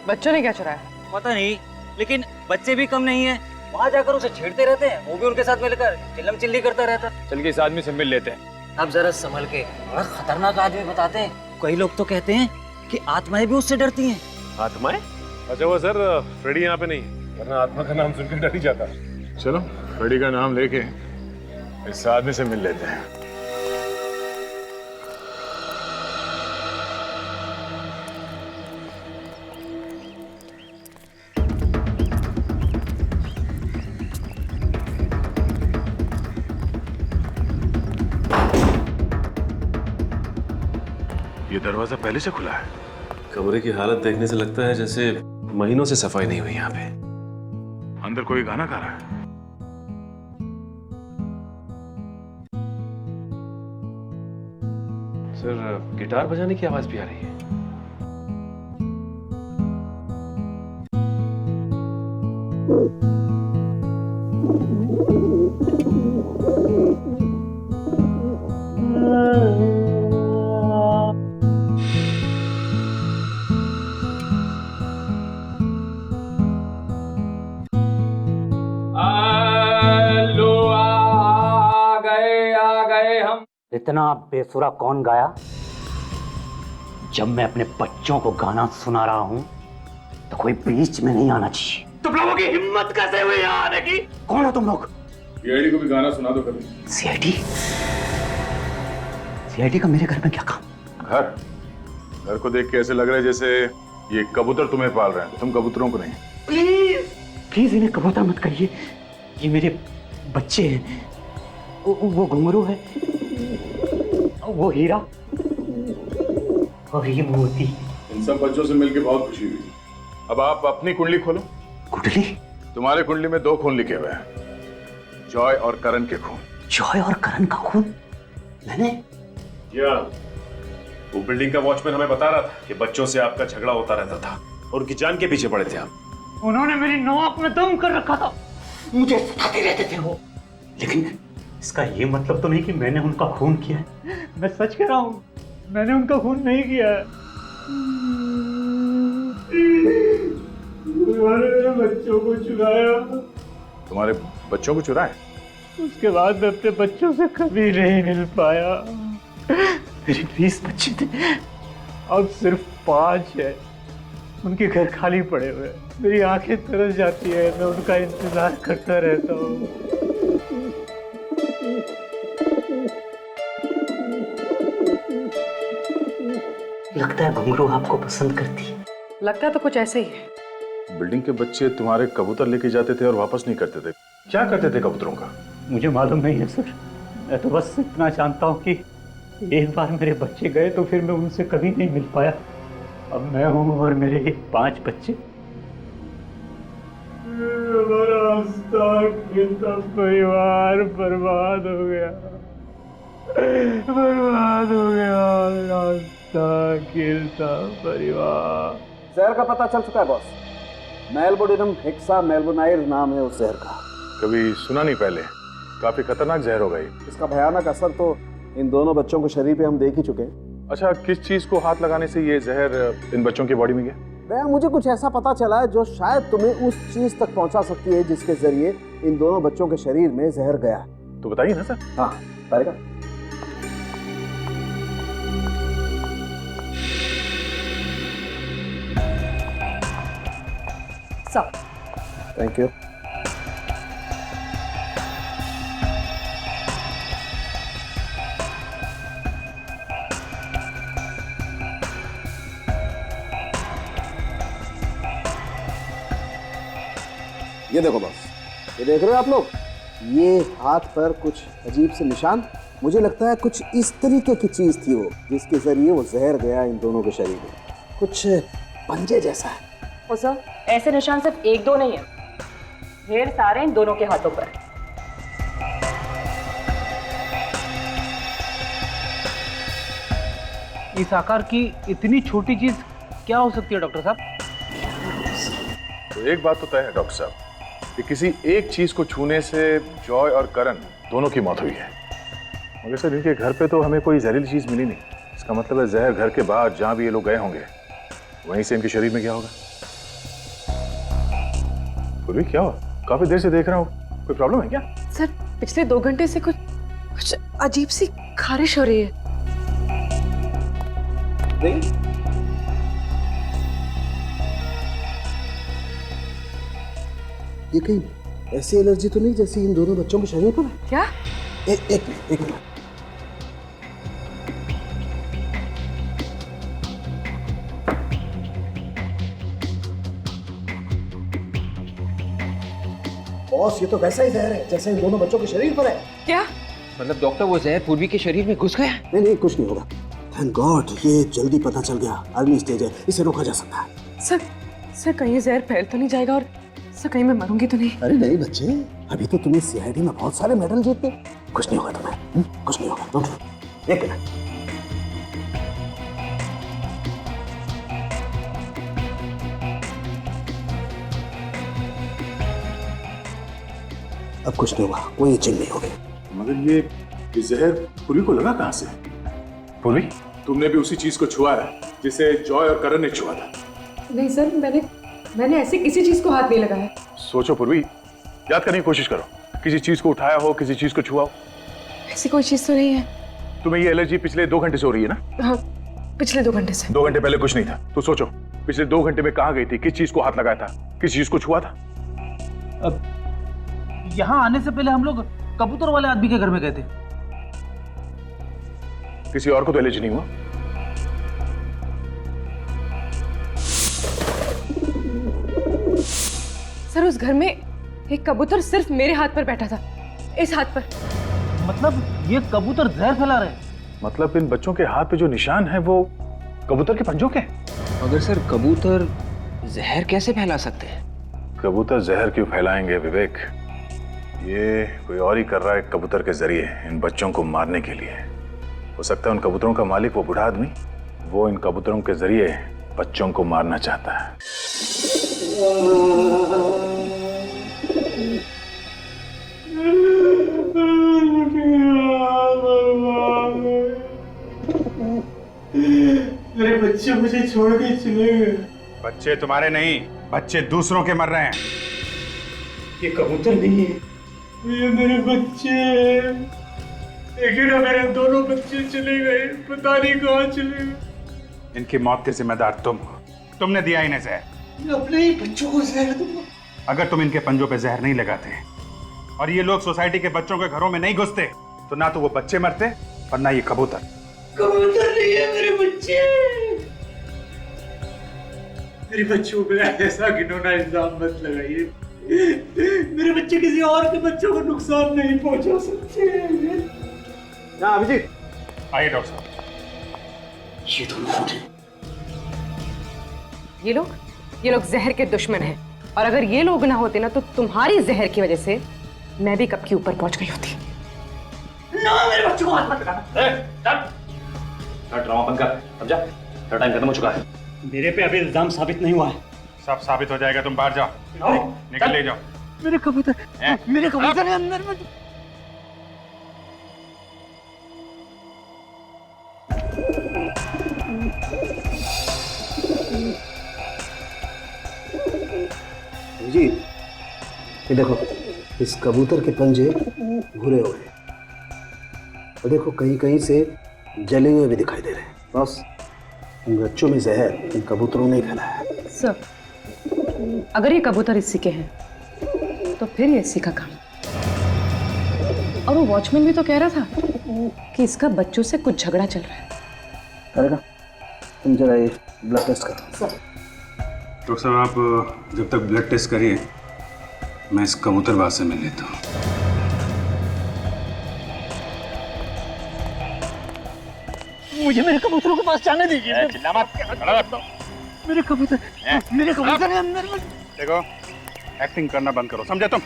बच्चों ने क्या चुराया? पता नहीं, लेकिन बच्चे भी कम नहीं है, वहाँ जाकर उसे छेड़ते रहते हैं, वो भी उनके साथ मिलकर चिल्लम चिल्ली करता रहता है। चल के इस आदमी से मिल लेते हैं। अब जरा संभल के, बड़ा खतरनाक आदमी बताते हैं। कई लोग तो कहते हैं कि आत्माएं भी उससे डरती हैं। आत्माएं? अच्छा वो सर, फ्रेडी यहाँ पे नहीं, वरना आत्मा का नाम सुनकर डर ही जाता। चलो फ्रेडी का नाम लेके इस आदमी से मिल लेते हैं। ये दरवाजा पहले से खुला है। कमरे की हालत देखने से लगता है जैसे महीनों से सफाई नहीं हुई यहाँ पे। अंदर कोई गाना गा रहा है। सर गिटार बजाने की आवाज भी आ रही है। इतना बेसुरा कौन गाया? जब मैं अपने बच्चों को गाना सुना रहा हूं तो कोई बीच में नहीं आना चाहिए। तुम लोगों की हिम्मत कैसे हुई यहाँ आने की? कौन हो तुम लोग? सीआईडी को भी गाना सुना दो कभी। सीआईडी? सीआईडी का मेरे घर में क्या काम? घर को देख के ऐसे लग रहा है जैसे ये कबूतर तुम्हें पाल रहे हैं, तुम कबूतरों को नहीं। प्लीज इन्हें कबूतर मत कहिए, ये मेरे बच्चे हैं। वो घुंघरू है, वो हीरा और ये मोती। इन सब बच्चों से मिलकर बहुत खुशी हुई। अब आप अपनी कुंडली खोलो। कुंडली? तुम्हारे कुंडली में 2 खून लिखे हुए हैं, जॉय और करण के खून। जॉय और करण का खून? मैंने? क्या वो बिल्डिंग का वॉचमैन हमें बता रहा था कि बच्चों से आपका झगड़ा होता रहता था और उनकी जान के पीछे पड़े थे आप। उन्होंने मेरी नाक में दम कर रखा था, मुझे सताते रहते थे वो। लेकिन इसका ये मतलब तो नहीं कि मैंने उनका खून किया है। मैं सच कह रहा हूँ, मैंने उनका खून नहीं किया है। उन्होंने मेरे बच्चों को चुराया। तुम्हारे बच्चों को चुराए? उसके बाद मैं अपने बच्चों से कभी नहीं मिल पाया। मेरे 20 बच्चे थे, अब सिर्फ 5 है। उनके घर खाली पड़े हुए हैं। मेरी आंखें तरस जाती है, मैं उनका इंतजार करता रहता हूँ। लगता है घुंघरू आपको पसंद करती है। लगता तो कुछ ऐसे ही है। बिल्डिंग के बच्चे तुम्हारे कबूतर लेके जाते थे और वापस नहीं करते थे, क्या करते थे कबूतरों का? मुझे मालूम नहीं है सर, मैं तो बस इतना जानता हूँ कि एक बार मेरे बच्चे गए तो फिर मैं उनसे कभी नहीं मिल पाया। अब मैं हूँ और मेरे 5 बच्चे। परिवार बर्बाद हो गया, बर्बाद हो गया। रास्ता खेलता परिवार। जहर का पता चल चुका है बॉस। मेलबोडिनम हेक्सा मेलबोनाइड नाम है उस जहर का। कभी सुना नहीं पहले, काफी खतरनाक जहर होगा ये। इसका भयानक असर तो इन दोनों बच्चों के शरीर पे हम देख ही चुके हैं। अच्छा, किस चीज को हाथ लगाने से ये जहर इन बच्चों की बॉडी में गया? दया, मुझे कुछ ऐसा पता चला है जो शायद तुम्हें उस चीज तक पहुंचा सकती है जिसके जरिए इन दोनों बच्चों के शरीर में जहर गया। तो बताइए ना सर। हाँ बताएगा। सब थैंक यू। ये देखो बॉस, ये देख रहे हो आप लोग, ये हाथ पर कुछ अजीब से निशान। मुझे लगता है कुछ इस तरीके की चीज थी वो जिसके जरिए वो जहर गया इन दोनों के शरीर में। कुछ पंजे जैसा है। ओ सर, ऐसे निशान सिर्फ एक दो नहीं है, ढेर सारे इन दोनों के हाथों पर। इस आकार की इतनी छोटी चीज क्या हो सकती है डॉक्टर साहब? तो एक बात तो तय है डॉक्टर साहब कि किसी एक चीज को छूने से जॉय और करण दोनों की मौत हुई है। मगर सर इनके घर पे तो हमें कोई जहरीली चीज मिली नहीं। इसका मतलब है जहर घर के बाहर जहां भी ये लोग गए होंगे वहीं से इनके शरीर में क्या होगा। पूर्वी क्या हुआ? काफी देर से देख रहा हूँ, कोई प्रॉब्लम है क्या? सर पिछले 2 घंटे से कुछ अजीब सी खारिश हो रही है। ये कहीं ऐसी एलर्जी तो नहीं जैसी इन दोनों बच्चों के शरीर पर है? क्या? एक मिनट। बॉस, ये तो वैसा ही जहर है जैसे इन दोनों बच्चों के शरीर पर है। क्या मतलब डॉक्टर वो जहर पूर्वी के शरीर में घुस गया? नहीं, कुछ नहीं होगा। थैंक गॉड, ये जल्दी पता चल गया। अर्ली स्टेज है, इसे रोका जा सकता है। सर कहीं ये जहर फैल तो नहीं जाएगा और सर कहीं मैं मरूंगी तो नहीं? अरे नहीं बच्चे, अभी तो तुम्हें सीआईडी में बहुत सारे मेडल जीते। कुछ नहीं होगा तुम्हें, कुछ नहीं होगा। डॉक्टर एक मिनट। अब कुछ नहीं हुआ, कोई चिन्ह नहीं होगी। मगर ये जहर पूर्वी को लगा कहां से? पूर्वी, तुमने भी उसी चीज को छुआ है जिसे जॉय और करण ने छुआ था? नहीं सर, मैंने ऐसी किसी चीज को हाथ नहीं लगाया। सोचो पूर्वी, याद करने की कोशिश करो। किसी चीज को उठाया हो, किसी चीज को छुआ हो? ऐसी कोई चीज तो नहीं है। तुम्हें ये एलर्जी पिछले 2 घंटे से हो रही है ना? हाँ, पिछले 2 घंटे से। 2 घंटे पहले कुछ नहीं था। तो सोचो पिछले 2 घंटे में कहाँ गई थी, किस चीज को हाथ लगाया था, किस चीज को छुआ था? अब यहाँ आने से पहले हम लोग कबूतर वाले आदमी के घर में गए थे। किसी और को तो एलर्जी नहीं हुआ? सर उस घर में एक कबूतर सिर्फ मेरे हाथ पर बैठा था, इस हाथ पर। मतलब ये कबूतर जहर फैला रहे हैं? मतलब इन बच्चों के हाथ पे जो निशान है वो कबूतर के पंजों के? मगर सर कबूतर जहर कैसे फैला सकते हैं? कबूतर जहर क्यों फैलाएंगे विवेक? ये कोई और ही कर रहा है कबूतर के जरिए इन बच्चों को मारने के लिए। हो सकता है उन कबूतरों का मालिक वो बूढ़ा आदमी, वो इन कबूतरों के जरिए बच्चों को मारना चाहता है। मेरे बच्चे मुझे छोड़ के चले गए। बच्चे तुम्हारे नहीं, बच्चे दूसरों के मर रहे हैं। ये कबूतर नहीं है, ये मेरे बच्चे। देखिए ना, मेरे दोनों बच्चे चले गए, पता नहीं कहाँ चले गए। इनकी मौत के जिम्मेदार तुम हो। तुमने दिया इन्हें जहर। मैं अपने ही बच्चों को जहर दूंगा। अगर तुम इनके पंजों पे जहर नहीं लगाते और ये लोग सोसाइटी के बच्चों के घरों में नहीं घुसते तो ना तो वो बच्चे मरते और ना ये कबूतर। कबूतर नहीं है मेरे बच्चे। मेरे बच्चों पे ऐसा घिनौना इल्जाम मत लगाइए। मेरे बच्चे किसी और के बच्चों को नुकसान नहीं पहुंचा सकते। अभिजीत, आइए डॉक्टर साहब। ये दोनों ये लोग जहर के दुश्मन हैं, और अगर ये लोग ना होते ना तो तुम्हारी जहर की वजह से मैं भी कब के ऊपर पहुंच गई होती। ना, मेरे बच्चों को हाथ मत लगाना। ड्रामा बंद कर, समझा? तेरा टाइम खत्म हो चुका है। मेरे पे अभी इल्जाम साबित नहीं हुआ है। सब साबित हो जाएगा, तुम बाहर जाओ, निकल ले जाओ। मेरे कबूतर है अंदर में। जी ये देखो, इस कबूतर के पंजे भूरे हुए और देखो कहीं कहीं से जले हुए भी दिखाई दे रहे हैं। बस इन बच्चों में जहर इन कबूतरों ने फैलाया है। सर, अगर ये कबूतर इसी के हैं तो फिर ये इसी का काम। और वो वॉचमैन भी तो कह रहा था कि इसका बच्चों से कुछ झगड़ा चल रहा है। करेगा, तुम जरा ये ब्लड टेस्ट करो। डॉक्टर साहब, आप जब तक ब्लड टेस्ट करिए, मैं इस कबूतरबाज से मिल लेता हूँ। मुझे मेरे कबूतरों के पास जाने दीजिए। चिल्ला मत, खड़ा रख दो। मेरे कबूतर है अंदर में। देखो, एक्टिंग करना बंद करो, समझे तुम?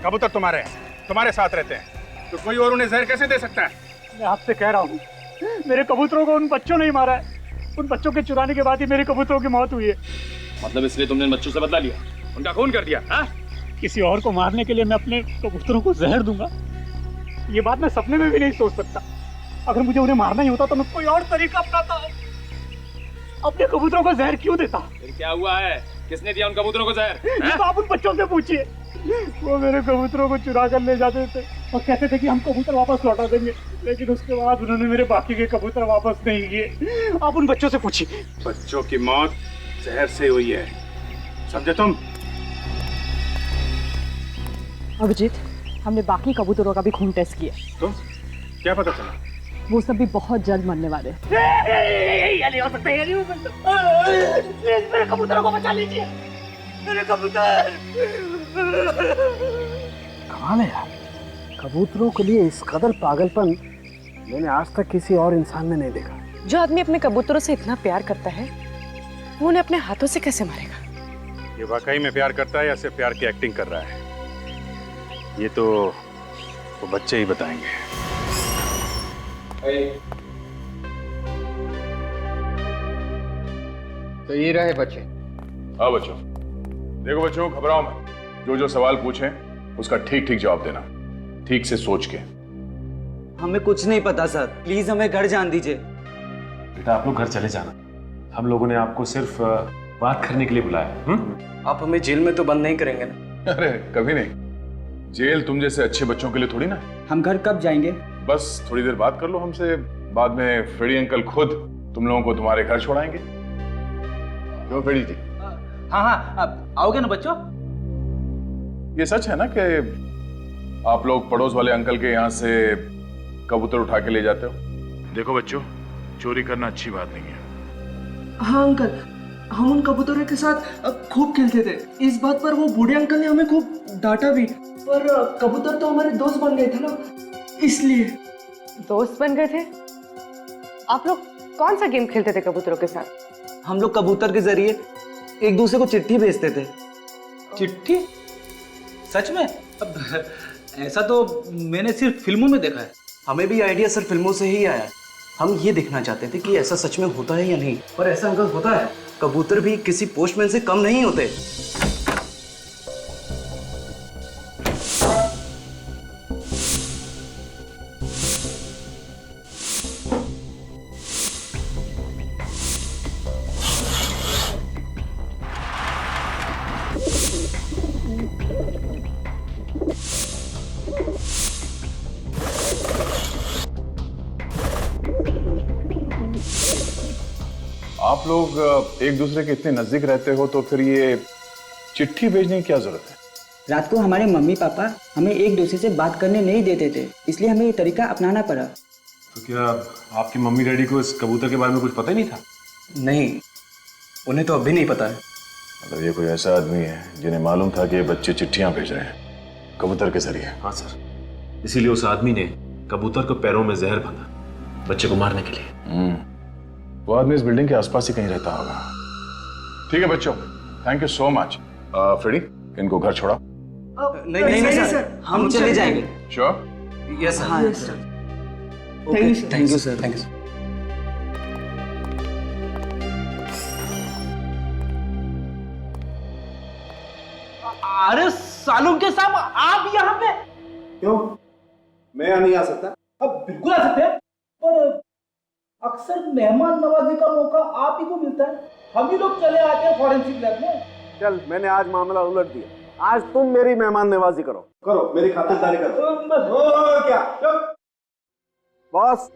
कबूतर तुम्हारे साथ रहते हैं, तो कोई और उन्हें जहर कैसे दे सकता है? मैं आपसे कह रहा हूँ, मेरे कबूतरों को उन बच्चों ने ही मारा है। उन बच्चों के चुराने के बाद ही मेरे कबूतरों की मौत हुई है। मतलब इसलिए तुमने इन बच्चों से बदला लिया, उनका खून कर दिया? हाँ? किसी और को मारने के लिए मैं अपने कबूतरों को जहर दूंगा, ये बात मैं सपने में भी नहीं सोच सकता। अगर मुझे उन्हें मारना ही होता तो मैं कोई और तरीका अपनाता। अपने कबूतरों को जहर क्यों देता? फिर क्या हुआ है? किसने दिया उन कबूतरों को जहर? ये तो आप उन बच्चों से पूछिए। वो मेरे कबूतरों को चुरा कर ले जाते थे और कहते थे कि हम कबूतर वापस लौटा देंगे, लेकिन उसके बाद उन्होंने मेरे बाकी के कबूतर वापस नहीं किए। आप उन बच्चों से पूछिए। बच्चों की मौत जहर से हुई है, समझे तुम? अभिजीत, हमने बाकी कबूतरों का भी खून टेस्ट किया। तो क्या पता चला? वो सब भी बहुत जल्द मरने वाले। मेरे कबूतरों को बचा लीजिए, मेरे कबूतर। कमाल है यार, कबूतरों के लिए इस कदर पागलपन मैंने आज तक किसी और इंसान में नहीं देखा। जो आदमी अपने कबूतरों से इतना प्यार करता है, वो उन्हें अपने हाथों से कैसे मारेगा? ये वाकई में प्यार करता है या सिर्फ प्यार की एक्टिंग कर रहा है, ये तो वो बच्चे ही बताएंगे। तो ये रहे बच्चे। हाँ बच्चों, देखो बच्चों, घबराओ मत। जो सवाल पूछें उसका ठीक ठीक जवाब देना, ठीक से सोच के। हमें कुछ नहीं पता सर, प्लीज हमें घर जान दीजिए। बेटा आप लोग घर चले जाना, हम लोगों ने आपको सिर्फ बात करने के लिए बुलाया। आप हमें जेल में तो बंद नहीं करेंगे ना? अरे कभी नहीं, जेल तुम जैसे अच्छे बच्चों के लिए थोड़ी ना। हम घर कब जाएंगे? बस थोड़ी देर बात कर लो हमसे, बाद में फ्रेडी अंकल खुद तुम लोगों को तुम्हारे घर छोड़ाएंगे। क्यों फ्रेडी जी? हाँ, आओगे ना बच्चों? ये सच है ना कि आप लोग पड़ोस वाले अंकल के यहाँ से कबूतर उठा के ले जाते हो? देखो बच्चों, चोरी करना अच्छी बात नहीं है। हाँ अंकल, हम उन कबूतरों के साथ खूब खेलते थे। इस बात पर वो बूढ़े अंकल ने हमें खूब डांटा भी, पर कबूतर तो हमारे दोस्त बन गए थे ना, इसलिए। दोस्त बन गए थे? आप लोग कौन सा गेम खेलते थे कबूतरों के साथ? हम लोग कबूतर के जरिए एक दूसरे को चिट्ठी भेजते थे। चिट्ठी? सच में? अब ऐसा तो मैंने सिर्फ फिल्मों में देखा है। हमें भी आइडिया सर फिल्मों से ही आया। हम ये देखना चाहते थे कि ऐसा सच में होता है या नहीं, पर ऐसा अगर होता है, कबूतर भी किसी पोस्टमैन से कम नहीं होते। आप लोग एक दूसरे के इतने नजदीक रहते हो तो फिर ये चिट्ठी भेजने की क्या जरूरत है? रात को हमारे मम्मी पापा हमें एक दूसरे से बात करने नहीं देते थे, इसलिए हमें ये तरीका अपनाना पड़ा। तो क्या आपकी मम्मी डैडी को इस कबूतर के बारे में कुछ पता ही नहीं था? नहीं, उन्हें तो अभी नहीं पता है। मतलब ये कोई ऐसा आदमी है जिन्हें मालूम था कि ये बच्चे चिट्ठियां भेज रहे हैं कबूतर के जरिए? हाँ सर, इसीलिए उस आदमी ने कबूतर को पैरों में जहर बांधा बच्चे को मारने के लिए। वो आदमी इस बिल्डिंग के आसपास ही कहीं रहता होगा। ठीक है बच्चों, thank you so much. Freddy, इनको घर छोड़ा। नहीं सर, हम चले जाएंगे। श्योर? Yes sir. हाँ sir. Thank you sir. Thank you sir. अरे सालुम के साहब, आप यहाँ पे? क्यों, मैं नहीं आ सकता? अब बिल्कुल आ सकते हैं, पर अक्सर मेहमान नवाजी का मौका आप ही को मिलता है। हम ही लोग चले आते हैं फॉरेंसिक लैब में। चल, मैंने आज मामला उलट दिया। आज तुम मेरी मेहमान नवाजी करो, मेरी खातिरदारी करो। क्या बॉस,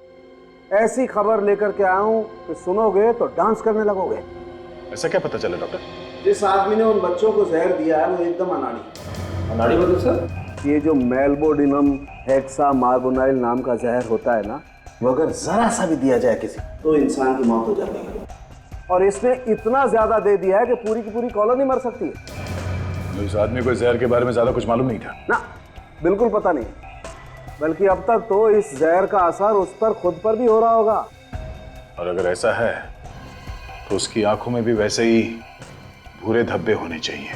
ऐसी खबर लेकर के आया हूं कि सुनोगे तो डांस करने लगोगे। ऐसा क्या पता चला डॉक्टर? जिस आदमी ने उन बच्चों को जहर दिया है वो एकदम अनाड़ी मतलब सर? ये जो मेल्बोडिनम हेक्सा मार्बोनाइल नाम का जहर होता है ना, वो अगर जरा सा भी दिया जाए किसी तो इंसान की मौत हो जाती है। और इसने इतना ज्यादा दे दिया है कि पूरी की पूरी कॉलोनी मर सकती है। इस आदमी को जहर के बारे में ज्यादा कुछ मालूम नहीं था ना, बिल्कुल पता नहीं, बल्कि अब तक तो इस जहर का असर उस पर खुद पर भी हो रहा होगा। और अगर ऐसा है तो उसकी आंखों में भी वैसे ही भूरे धब्बे होने चाहिए।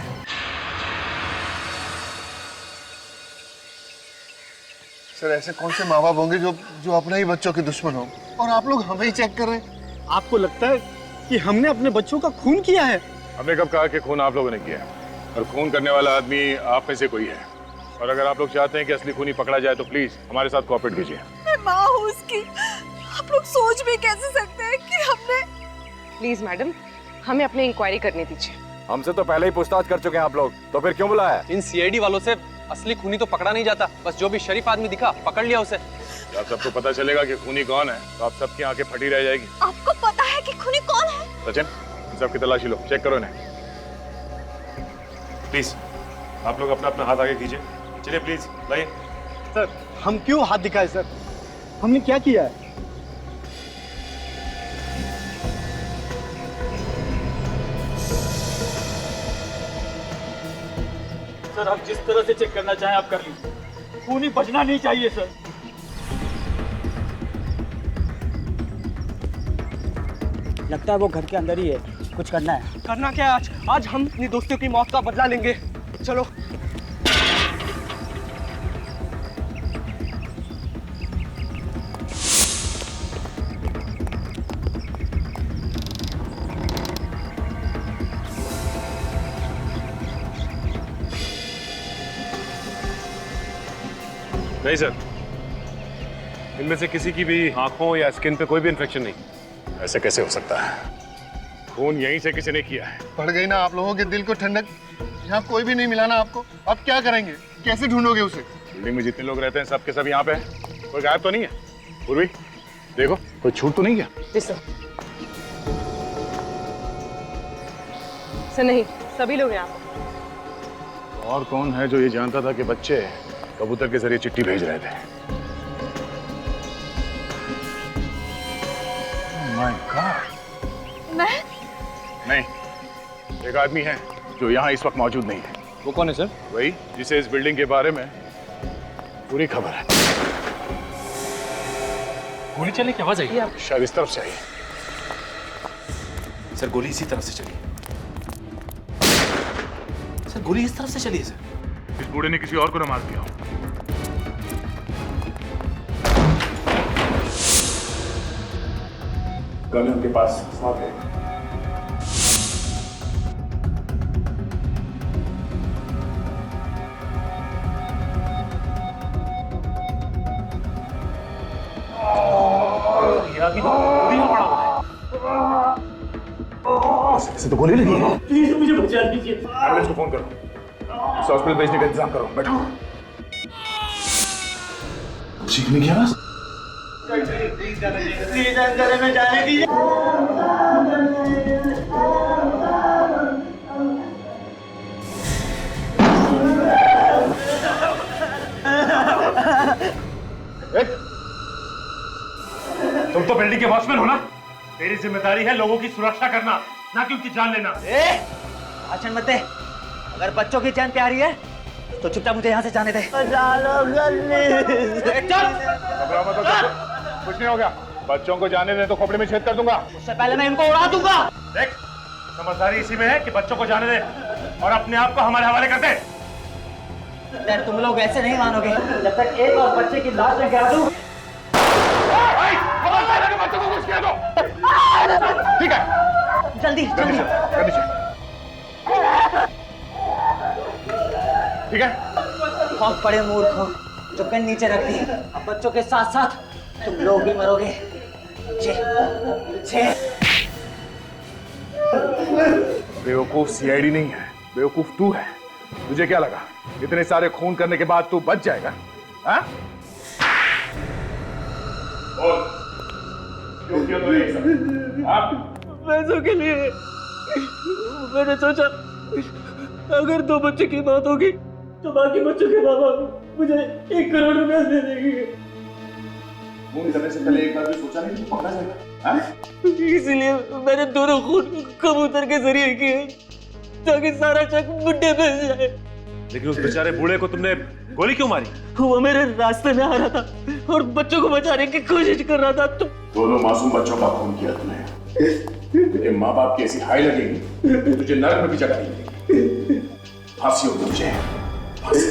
सर, ऐसे कौन से माँ बाप होंगे जो अपने ही बच्चों के दुश्मन हो, और आप लोग हमें ही चेक कर रहे हैं? आपको लगता है कि हमने अपने बच्चों का खून किया है? हमने कब कहा कि खून आप लोगों ने किया है? और खून करने वाला आदमी आप में से कोई है। और अगर आप लोग चाहते हैं कि असली खूनी पकड़ा जाए तो प्लीज हमारे साथ कोऑपरेट कीजिए। मैं माँ हूँ उसकी, आप लोग सोच भी कैसे सकते हैं कि हमने। प्लीज मैडम, हमें अपनी इंक्वायरी करने दीजिए। हमसे तो पहले ही पूछताछ कर चुके हैं आप लोग, तो फिर क्यों बुलाया? इन सीआईडी वालों से असली खूनी तो पकड़ा नहीं जाता, बस जो भी शरीफ आदमी दिखा पकड़ लिया उसे। जब सबको पता चलेगा कि खूनी कौन है तो आप सबकी आंखें फटी रह जाएगी। आपको पता है कि खूनी कौन है? सचिन, इन सबकी तलाशी लो, चेक करो इन्हें। प्लीज आप लोग अपना अपना हाथ आगे कीजिए। चलिए प्लीज, लाइए। सर, हम क्यों हाथ दिखाए सर? हमने क्या किया है? सर, आप जिस तरह से चेक करना चाहें आप कर लीजिए, खूनी बचना नहीं चाहिए सर। लगता है वो घर के अंदर ही है, कुछ करना है। करना क्या है? आज हम अपनी दोस्तों की मौत का बदला लेंगे। चलो। नहीं सर, इनमें से किसी की भी आंखों या स्किन पे कोई भी इन्फेक्शन नहीं। ऐसे कैसे हो सकता है? खून यहीं से किसी ने किया है। पड़ गई ना आप लोगों के दिल को ठंडक। यहाँ कोई भी नहीं मिला ना आपको, अब क्या करेंगे? कैसे ढूंढोगे उसे? बिल्डिंग में जितने लोग रहते हैं सब के सब यहाँ पे हैं। कोई गायब तो नहीं है? पूर्वी, देखो कोई छूट तो नहीं गया? जी सर। सर नहीं, सभी लोग यहाँ पर। और कौन है जो ये जानता था कि बच्चे कबूतर के जरिए चिट्ठी भेज रहे थे? My God. मैं? नहीं, एक आदमी है जो यहाँ इस वक्त मौजूद नहीं है। वो कौन है सर? वही जिसे इस बिल्डिंग के बारे में पूरी खबर है। गोली चलने की आवाज आई। शायद इस तरफ से आई। सर गोली इसी तरफ से चली। सर गोली इस तरफ से चली है सर। इस बूढ़े ने किसी और को न मार दिया हो। गन उनके पास साथ है। इसे तो गोली लगी है। प्लीज मुझे बचा दीजिए। एम्बुलेंस को फोन करो, इस हॉस्पिटल भेजने का इंतजाम करो। बैठो। चीखने की आवाज? जंगल में जाने दीजिए। तुम तो बिल्डिंग के वॉचमैन हो ना? तेरी जिम्मेदारी है लोगों की सुरक्षा करना, ना कि उनकी जान लेना। भाषण मत दे। अगर बच्चों की जान प्यारी है तो चुपचाप मुझे यहाँ से जाने दे। कुछ नहीं हो गया। बच्चों को जाने दे तो खोपड़ी में छेद कर दूंगा। उससे पहले मैं इनको उड़ा दूंगा। देख, समझदारी इसी में है कि बच्चों को जाने दे और अपने आप को हमारे हवाले कर दे। यार तुम लोग ऐसे नहीं मानोगे जब तक एक और बच्चे की लाश में गिरा दूं। बच्चों को कुछ किया दो। ठीक है, जल्दी जल्दी। ठीक है? बहुत बड़े मूर्ख हो जो गन नीचे रख दी। अब बच्चों के साथ साथ तुम लोग भी मरोगे। बेवकूफ सीआईडी नहीं है, बेवकूफ तू है। तुझे क्या लगा इतने सारे खून करने के बाद तू बच जाएगा? हाँ? क्यों किया तूने ये सब? हाँ? पैसों के लिए। मैंने सोचा अगर 2 बच्चे की मौत होगी तो बाकी बच्चों के बाबा मुझे 1 करोड़ रुपए दे देंगे। खून करने से पहले एक बार भी सोचा नहीं तू पकड़ा जाएगा? हाँ? इसलिए मैंने दोनों खून कबूतर के जरिए किए ताकि सारा शक बुड्ढे पे जाए। लेकिन उस बेचारे बूढ़े को तुमने गोली क्यों मारी? वो मेरे रास्ते में आ रहा था और बच्चों को बचाने की कोशिश कर रहा था। दोनों मासूम बच्चों का खून किया तूने। तेरे माँ बाप की ऐसी हाई लगेगी तुझे नरक में भी जगह नहीं मिलेगी। फांसी होगी तुझे, फांसी।